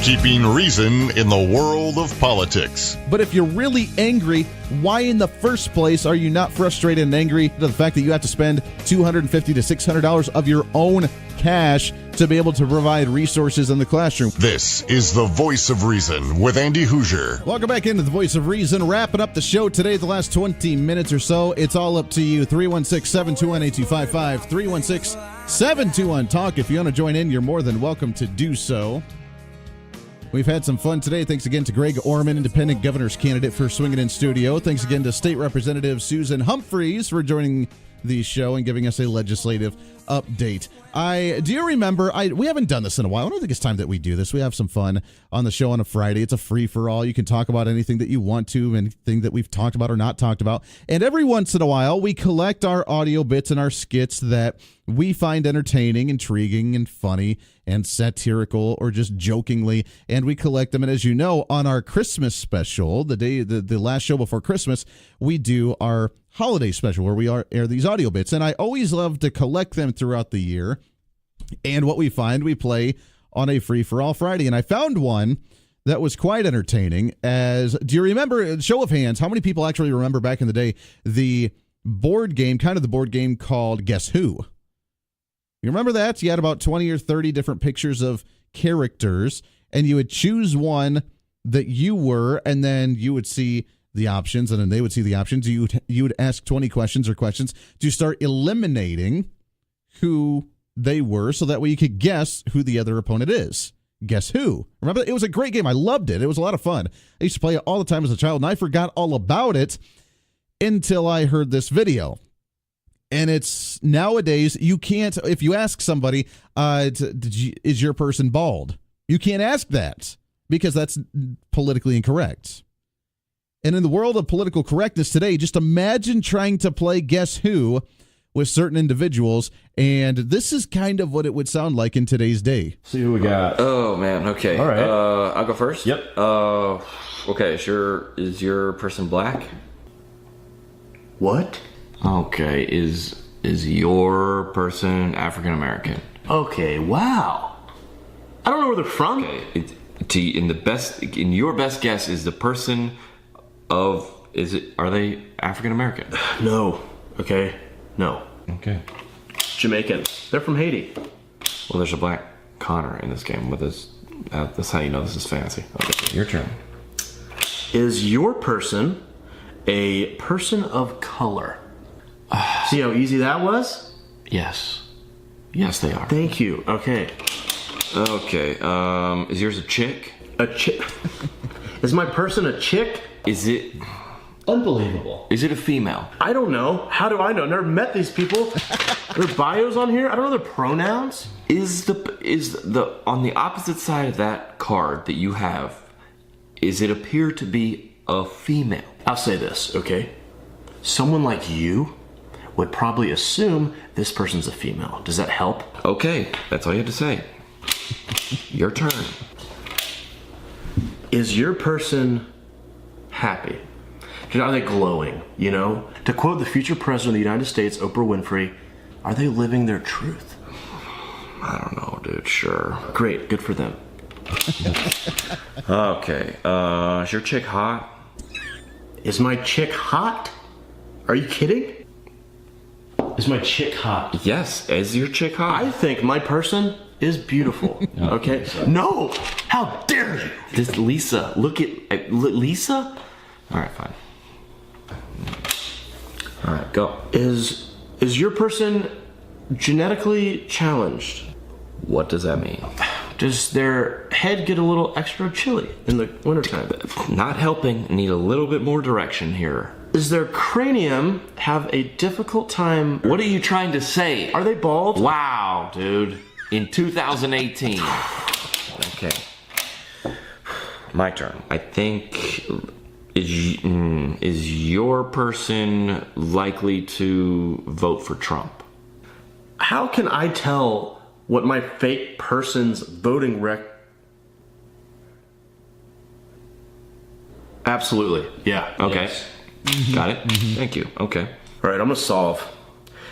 Keeping reason in the world of politics. But if you're really angry, why in the first place are you not frustrated and angry to the fact that you have to spend $250 to $600 of your own cash to be able to provide resources in the classroom? This is the Voice of Reason with Andy Hoosier. Welcome back into the Voice of Reason. Wrapping up the show today, the last 20 minutes or so. It's all up to you. 316-721-8255. 316-721-TALK. If you want to join in, you're more than welcome to do so. We've had some fun today. Thanks again to Greg Orman, independent governor's candidate for Swinging in Studio. Thanks again to State Representative Susan Humphries for joining the show and giving us a legislative update. Do you remember, we haven't done this in a while. I don't think it's time that we do this. We have some fun on the show on a Friday. It's a free-for-all. You can talk about anything that you want to, anything that we've talked about or not talked about. And every once in a while, we collect our audio bits and our skits that we find entertaining, intriguing, and funny, and satirical, or just jokingly, and we collect them. And as you know, on our Christmas special, the last show before Christmas, we do our holiday special where we air these audio bits. And I always love to collect them throughout the year. And what we find, we play on a free-for-all Friday. And I found one that was quite entertaining. Do you remember, show of hands, how many people actually remember back in the day the board game called Guess Who? You remember that? You had about 20 or 30 different pictures of characters, and you would choose one that you were, and then you would see the options, and then they would see the options. You would ask 20 questions to start eliminating who they were so that way you could guess who the other opponent is. Guess who? Remember, it was a great game. I loved it. It was a lot of fun. I used to play it all the time as a child, and I forgot all about it until I heard this video. And it's nowadays, you can't, if you ask somebody, is your person bald? You can't ask that because that's politically incorrect. And in the world of political correctness today, just imagine trying to play Guess Who with certain individuals, and this is kind of what it would sound like in today's day. See who we got. Oh, man, okay. All right. I'll go first? Yep. Okay, sure. Is your person black? What? Okay, is your person African American? Okay, wow. I don't know where they're from. Okay, in your best guess, is the person are they African American? No. Okay. No. Okay. Jamaican. They're from Haiti. Well, there's a black Connor in this game with this. That's how you know this is fantasy. Okay, your turn. Is your person a person of color? See how easy that was? Yes. Yes, they are. Thank you. Okay. Okay. Is yours a chick? A chick? Is my person a chick? Is it? Unbelievable. Is it a female? I don't know. How do I know? Never met these people. Their bios on here. I don't know their pronouns. Is the on the opposite side of that card that you have? Is it appear to be a female? I'll say this, okay? Someone like you would probably assume this person's a female. Does that help? Okay, that's all you have to say. Your turn. Is your person happy? Are they glowing, you know? To quote the future president of the United States, Oprah Winfrey, are they living their truth? I don't know, dude. Sure. Great, good for them. Okay, is your chick hot? Is my chick hot? Are you kidding? Is my chick hot? Yes, is your chick hot? I think my person is beautiful. Okay? No! How dare you! This Lisa, look at Lisa? Alright, fine. Alright, go. Is your person genetically challenged? What does that mean? Does their head get a little extra chilly in the wintertime? Not helping. Need a little bit more direction here. Does their cranium have a difficult time? What are you trying to say? Are they bald? Wow, dude. In 2018. Okay. My turn. I think... Is your person likely to vote for Trump? How can I tell what my fake person's voting Absolutely. Yeah. Okay. Yes. Got it. Thank you. Okay. All right, I'm gonna solve.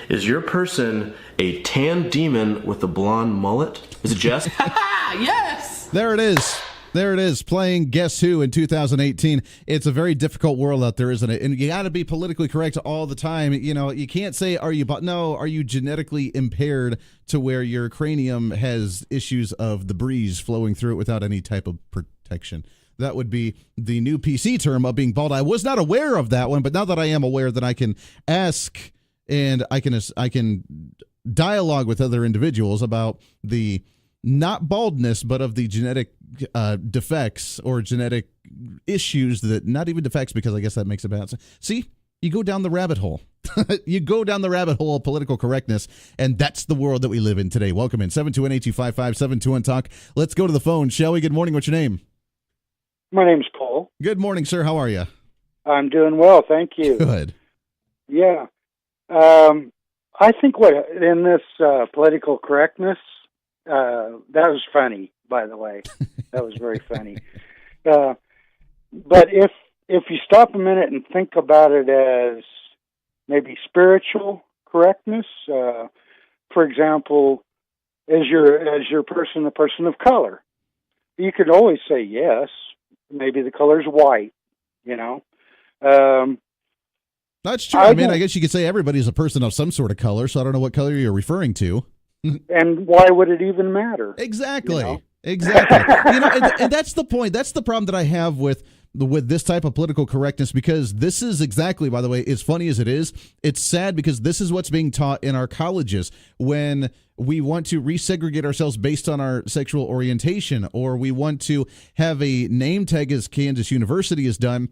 Is your person a tan demon with a blonde mullet? Is it Jess? Yes. There it is. There it is, playing Guess Who in 2018. It's a very difficult world out there, isn't it? And you got to be politically correct all the time. You know, you can't say, are you genetically impaired to where your cranium has issues of the breeze flowing through it without any type of protection? That would be the new PC term of being bald. I was not aware of that one, but now that I am aware, that I can ask and I can dialogue with other individuals about the not baldness, but of the genetic defects or genetic issues that, not even defects, because I guess that makes it bad. See, you go down the rabbit hole. You go down the rabbit hole of political correctness, and that's the world that we live in today. Welcome in, 721-8255-721-TALK. Let's go to the phone, shall we? Good morning. What's your name? My name's Paul. Good morning, sir. How are you? I'm doing well, thank you. Good. Yeah. I think in this political correctness, that was funny, by the way. That was very funny. But if you stop a minute and think about it as maybe spiritual correctness, for example, as your person a person of color, you could always say yes. Maybe the color's white, you know. That's true. I mean, I guess you could say everybody's a person of some sort of color, so I don't know what color you're referring to. And why would it even matter? Exactly. You know? Exactly. And that's the point. That's the problem that I have with this type of political correctness, because this is exactly, by the way, as funny as it is, it's sad because this is what's being taught in our colleges when we want to resegregate ourselves based on our sexual orientation, or we want to have a name tag, as Kansas University has done,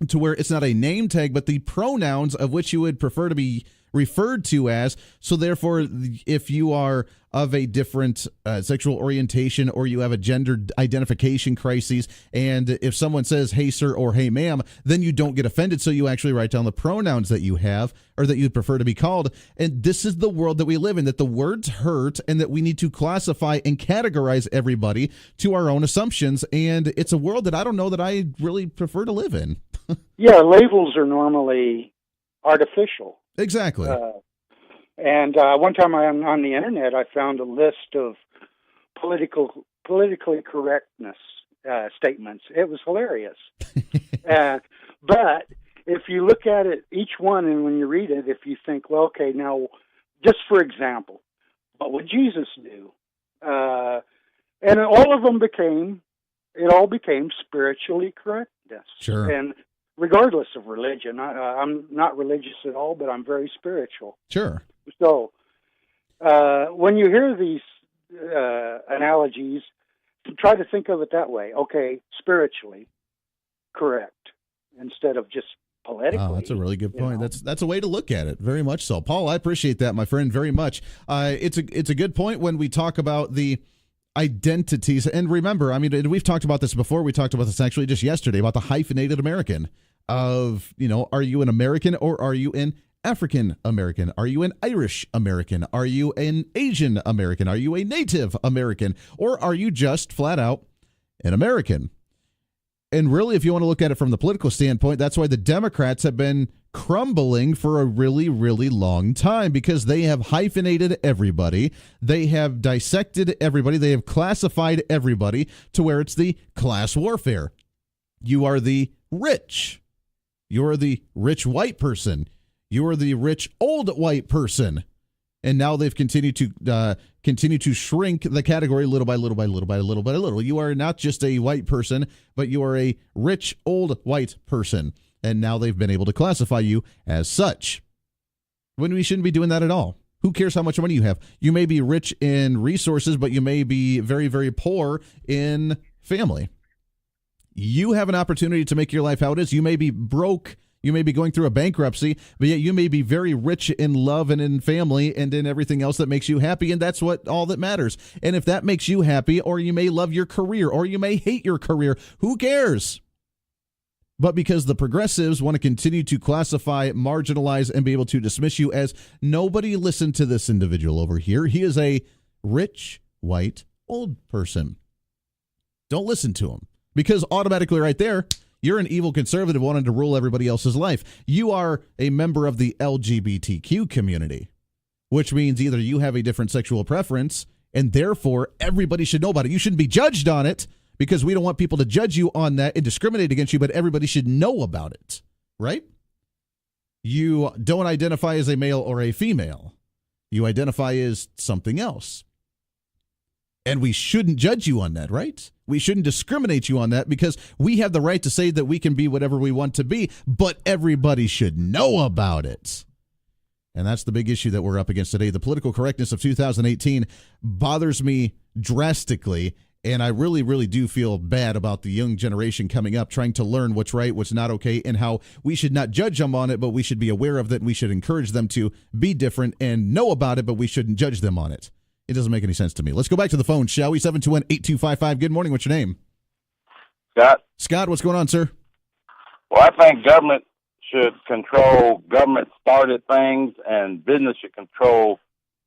to where it's not a name tag, but the pronouns of which you would prefer to be referred to as. So therefore, if you are of a different sexual orientation, or you have a gender identification crisis, and if someone says, hey, sir, or hey, ma'am, then you don't get offended. So you actually write down the pronouns that you have, or that you'd prefer to be called. And this is the world that we live in, that the words hurt, and that we need to classify and categorize everybody to our own assumptions. And it's a world that I don't know that I really prefer to live in. Yeah, labels are normally artificial. Exactly. And one time on the internet, I found a list of politically correctness statements. It was hilarious. But if you look at it, each one, and when you read it, if you think, well, okay, now, just for example, what would Jesus do? And all of them became spiritually correctness. Sure. And regardless of religion, I'm not religious at all, but I'm very spiritual. Sure. So, when you hear these analogies, try to think of it that way. Okay, spiritually correct instead of just politically. Oh, that's a really good point. That's a way to look at it. Very much so. Paul, I appreciate that, my friend, very much. It's a good point when we talk about the identities. And remember, I mean, we've talked about this before. We talked about this actually just yesterday about the hyphenated American of, are you an American or are you an African American? Are you an Irish American? Are you an Asian American? Are you a Native American? Or are you just flat out an American? And really, if you want to look at it from the political standpoint, that's why the Democrats have been crumbling for a really, really long time, because they have hyphenated everybody. They have dissected everybody. They have classified everybody to where it's the class warfare. You are the rich. You are the rich white person. You are the rich old white person. And now they've continued to shrink the category little by little by little by little by little. You are not just a white person, but you are a rich old white person. And now they've been able to classify you as such, when we shouldn't be doing that at all. Who cares how much money you have? You may be rich in resources, but you may be very, very poor in family. You have an opportunity to make your life how it is. You may be broke. You may be going through a bankruptcy, but yet you may be very rich in love and in family and in everything else that makes you happy, and that's all that matters. And if that makes you happy, or you may love your career, or you may hate your career, who cares? But because the progressives want to continue to classify, marginalize, and be able to dismiss you as, nobody listen to this individual over here. He is a rich, white, old person. Don't listen to him. Because automatically right there, you're an evil conservative wanting to rule everybody else's life. You are a member of the LGBTQ community, which means either you have a different sexual preference, and therefore everybody should know about it. You shouldn't be judged on it, because we don't want people to judge you on that and discriminate against you, but everybody should know about it, right? You don't identify as a male or a female. You identify as something else. And we shouldn't judge you on that, right? We shouldn't discriminate you on that, because we have the right to say that we can be whatever we want to be, but everybody should know about it. And that's the big issue that we're up against today. The political correctness of 2018 bothers me drastically, and I really, really do feel bad about the young generation coming up trying to learn what's right, what's not okay, and how we should not judge them on it, but we should be aware of that, and we should encourage them to be different and know about it, but we shouldn't judge them on it. It doesn't make any sense to me. Let's go back to the phone, shall we? 721-8255. Good morning. What's your name? Scott. Scott, what's going on, sir? Well, I think government should control government-started things, and business should control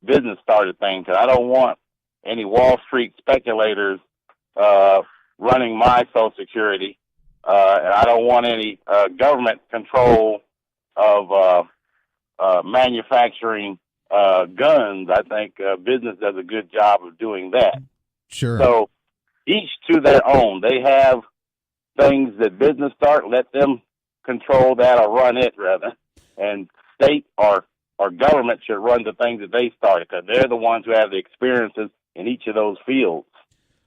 business-started things. And I don't want any Wall Street speculators running my Social Security, and I don't want any government control of manufacturing guns. I think business does a good job of doing that. Sure. So each to their own. They have things that business start, let them control that or run it, rather. And state or government should run the things that they started, because they're the ones who have the experiences in each of those fields.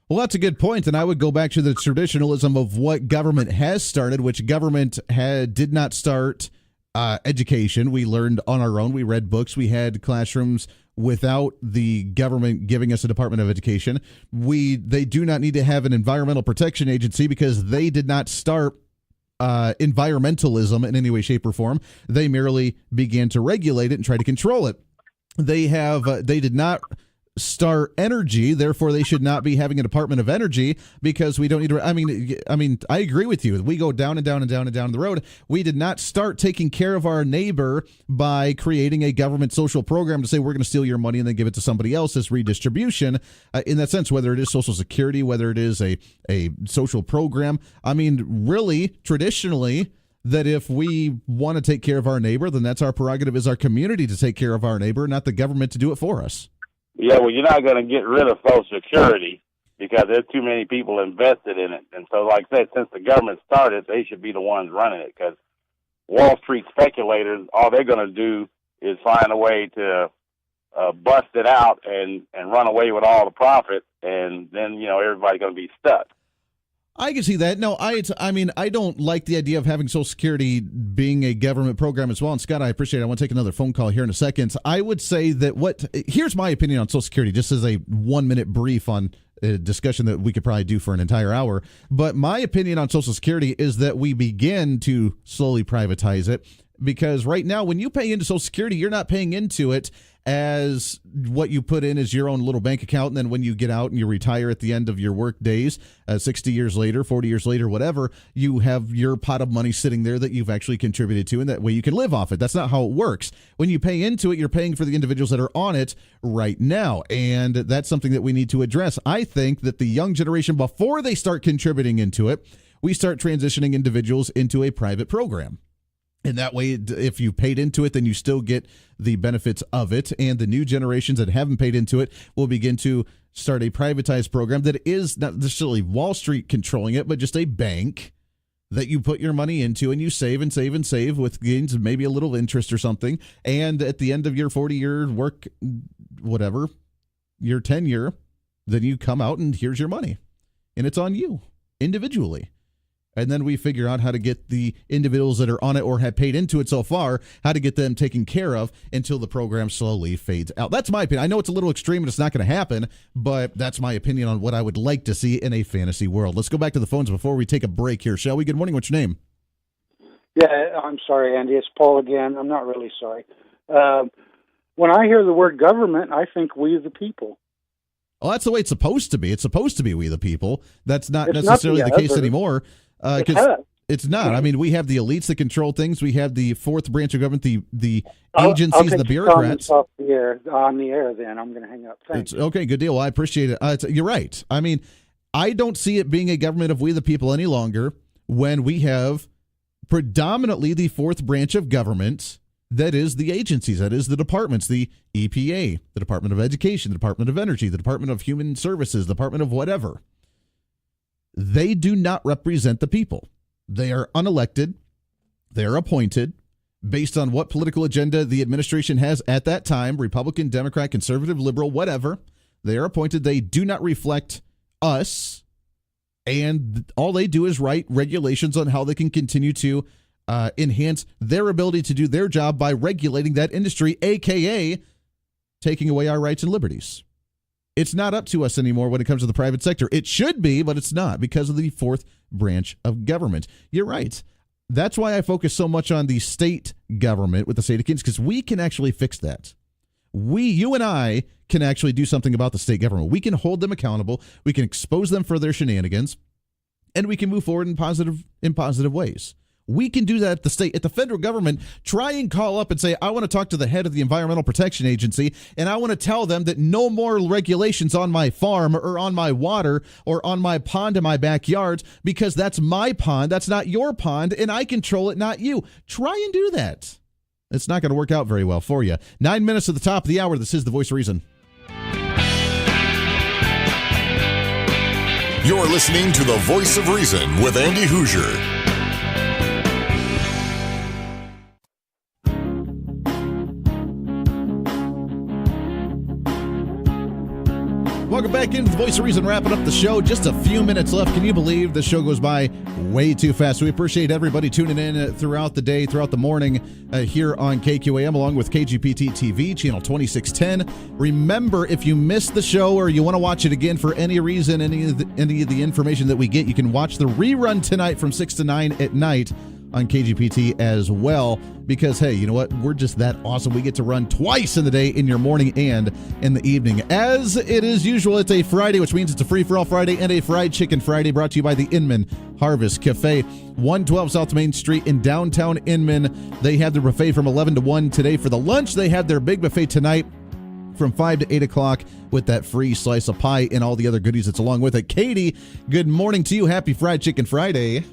Well, that's a good point, and I would go back to the traditionalism of what government has started, which government did not start education. We learned on our own. We read books. We had classrooms without the government giving us a Department of Education. They do not need to have an environmental protection agency because they did not start environmentalism in any way, shape, or form. They merely began to regulate it and try to control it. They did not start energy, therefore they should not be having a Department of Energy because we don't need to. I mean, I agree with you. We go down and down and down and down the road. We did not start taking care of our neighbor by creating a government social program to say we're going to steal your money and then give it to somebody else as redistribution. In that sense, whether it is Social Security, whether it is a social program. I mean, really, traditionally, that if we want to take care of our neighbor, then that's our prerogative as our community to take care of our neighbor, not the government to do it for us. Yeah, well, you're not going to get rid of Social Security because there's too many people invested in it. And so, like I said, since the government started, they should be the ones running it because Wall Street speculators, all they're going to do is find a way to bust it out and run away with all the profit, and then, everybody's going to be stuck. I can see that. No, I mean, I don't like the idea of having Social Security being a government program as well. And Scott, I appreciate it. I want to take another phone call here in a second. I would say that here's my opinion on Social Security, just as a 1-minute brief on a discussion that we could probably do for an entire hour. But my opinion on Social Security is that we begin to slowly privatize it, because right now when you pay into Social Security, you're not paying into it as what you put in as your own little bank account, and then when you get out and you retire at the end of your work days, 60 years later, 40 years later, whatever, you have your pot of money sitting there that you've actually contributed to, and that way you can live off it. That's not how it works. When you pay into it, you're paying for the individuals that are on it right now, and that's something that we need to address. I think that the young generation, before they start contributing into it, we start transitioning individuals into a private program. And that way, if you paid into it, then you still get the benefits of it. And the new generations that haven't paid into it will begin to start a privatized program that is not necessarily Wall Street controlling it, but just a bank that you put your money into and you save and save and save with gains of maybe a little interest or something. And at the end of your 40-year work, whatever, your tenure, then you come out and here's your money. And it's on you individually. And then we figure out how to get the individuals that are on it or have paid into it so far, how to get them taken care of until the program slowly fades out. That's my opinion. I know it's a little extreme and it's not going to happen, but that's my opinion on what I would like to see in a fantasy world. Let's go back to the phones before we take a break here, shall we? Good morning. What's your name? Yeah, I'm sorry, Andy. It's Paul again. I'm not really sorry. When I hear the word government, I think we the people. Well, that's the way it's supposed to be. It's supposed to be we the people. That's not necessarily the case anymore. Because it's not. I mean, we have the elites that control things. We have the fourth branch of government, the agencies, and the bureaucrats. Off the air, on the air, then I'm going to hang up. Thanks. Okay, good deal. Well, I appreciate it. You're right. I mean, I don't see it being a government of we the people any longer when we have predominantly the fourth branch of government. That is the agencies, that is the departments, the EPA, the Department of Education, the Department of Energy, the Department of Human Services, the Department of whatever. They do not represent the people. They are unelected. They are appointed based on what political agenda the administration has at that time, Republican, Democrat, conservative, liberal, whatever. They are appointed. They do not reflect us, and all they do is write regulations on how they can continue to enhance their ability to do their job by regulating that industry, a.k.a. taking away our rights and liberties. It's not up to us anymore when it comes to the private sector. It should be, but it's not because of the fourth branch of government. You're right. That's why I focus so much on the state government with the state of Kansas, because we can actually fix that. You and I can actually do something about the state government. We can hold them accountable. We can expose them for their shenanigans, and we can move forward in positive ways. We can do that at the state. At the federal government, try and call up and say, I want to talk to the head of the Environmental Protection Agency, and I want to tell them that no more regulations on my farm or on my water or on my pond in my backyard, because that's my pond. That's not your pond, and I control it, not you. Try and do that. It's not going to work out very well for you. 9 minutes to the top of the hour. This is The Voice of Reason. You're listening to The Voice of Reason with Andy Hoosier. Welcome back into the Voice of Reason, wrapping up the show. Just a few minutes left. Can you believe the show goes by way too fast? We appreciate everybody tuning in throughout the day, throughout the morning here on KQAM, along with KGPT TV, channel 2610. Remember, if you missed the show or you want to watch it again for any reason, any of the information that we get, you can watch the rerun tonight from 6 to 9 at night on KGPT as well, because hey, you know what, we're just that awesome. We get to run twice in the day, in your morning and in the evening. As it is usual, it's a Friday, which means it's a free-for-all Friday and a fried chicken Friday, brought to you by the Inman Harvest Cafe, 112 South Main Street in downtown Inman. They have their buffet from 11 to 1 today for the lunch. They have their big buffet tonight from 5 to 8 o'clock with that free slice of pie and all the other goodies that's along with it. Katie, good morning to you. Happy Fried Chicken Friday.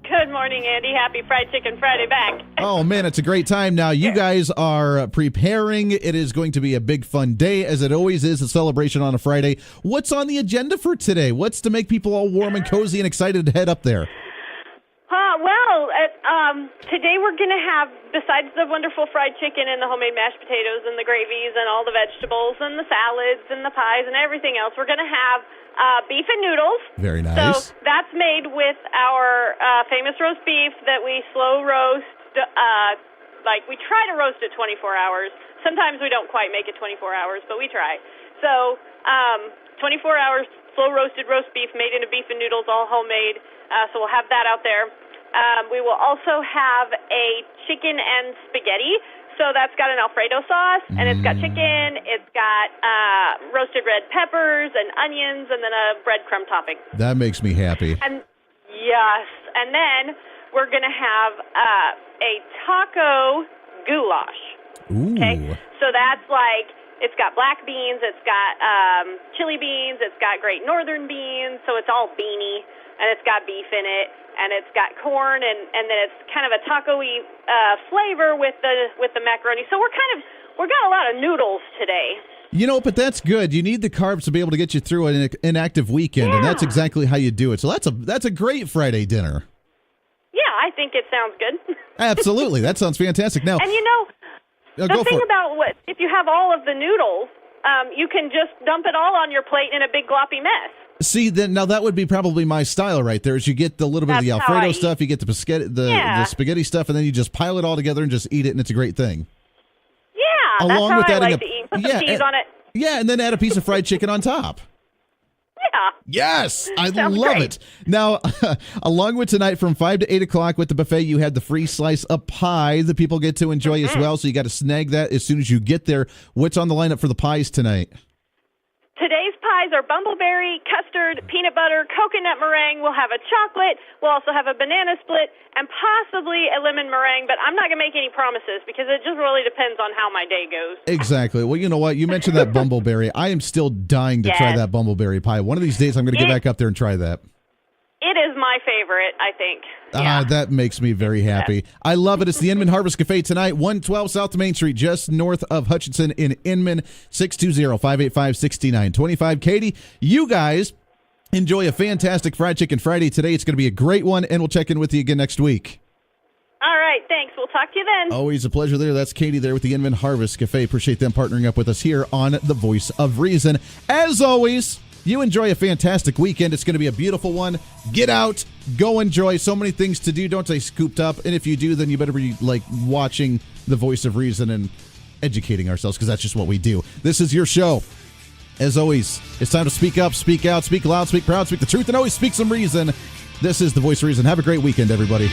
Good morning, Andy. Happy Fried Chicken Friday back. Oh, man, it's a great time. Now, you guys are preparing. It is going to be a big, fun day, as it always is, a celebration on a Friday. What's on the agenda for today? What's to make people all warm and cozy and excited to head up there? Today we're going to have, besides the wonderful fried chicken and the homemade mashed potatoes and the gravies and all the vegetables and the salads and the pies and everything else, we're going to have beef and noodles. Very nice. So that's made with our famous roast beef that we slow roast. We try to roast it 24 hours. Sometimes we don't quite make it 24 hours, but we try. So 24 hours slow roasted roast beef made into beef and noodles, all homemade. So we'll have that out there. We will also have a chicken and spaghetti. So that's got an Alfredo sauce, and it's got chicken, it's got roasted red peppers and onions, and then a breadcrumb topping. That makes me happy. And yes, and then we're going to have a taco goulash. Ooh. Okay, so that's it's got black beans, it's got chili beans, it's got Great Northern beans, so it's all beany, and it's got beef in it. And it's got corn, and then it's kind of a taco-y flavor with the macaroni. So we're got a lot of noodles today. You know, but that's good. You need the carbs to be able to get you through an inactive weekend, and that's exactly how you do it. So that's a great Friday dinner. Yeah, I think it sounds good. Absolutely, that sounds fantastic. Now, and the thing about if you have all of the noodles, you can just dump it all on your plate in a big gloppy mess. See, now that would be probably my style right there. Is you get the little bit of the Alfredo stuff, you get the spaghetti stuff, and then you just pile it all together and just eat it, and it's a great thing. Yeah, Along that's with how I adding like to eat. Put some cheese on it. Yeah, and then add a piece of fried chicken on top. Yeah. Yes, I Sounds love great. it. Now, along with tonight from 5 to 8 o'clock with the buffet, you had the free slice of pie that people get to enjoy as well, so you got to snag that as soon as you get there. What's on the lineup for the pies tonight? Today's pies are bumbleberry, custard, peanut butter, coconut meringue. We'll have a chocolate. We'll also have a banana split and possibly a lemon meringue, but I'm not going to make any promises because it just really depends on how my day goes. Exactly. Well, you know what? You mentioned that bumbleberry. I am still dying to try that bumbleberry pie. One of these days, I'm going to get back up there and try that. It is my favorite, I think. That makes me very happy. I love it. It's the Inman Harvest Cafe tonight, 112 South Main Street, just north of Hutchinson in Inman, 620-585-6925. Katie, you guys enjoy a fantastic Fried Chicken Friday today. It's going to be a great one, and we'll check in with you again next week. All right, thanks. We'll talk to you then. Always a pleasure there. That's Katie there with the Inman Harvest Cafe. Appreciate them partnering up with us here on The Voice of Reason. As always, you enjoy a fantastic weekend. It's going to be a beautiful one. Get out, go enjoy. So many things to do. Don't stay scooped up. And if you do, then you better be watching The Voice of Reason and educating ourselves, because that's just what we do. This is your show. As always, it's time to speak up, speak out, speak loud, speak proud, speak the truth, and always speak some reason. This is The Voice of Reason. Have a great weekend, everybody.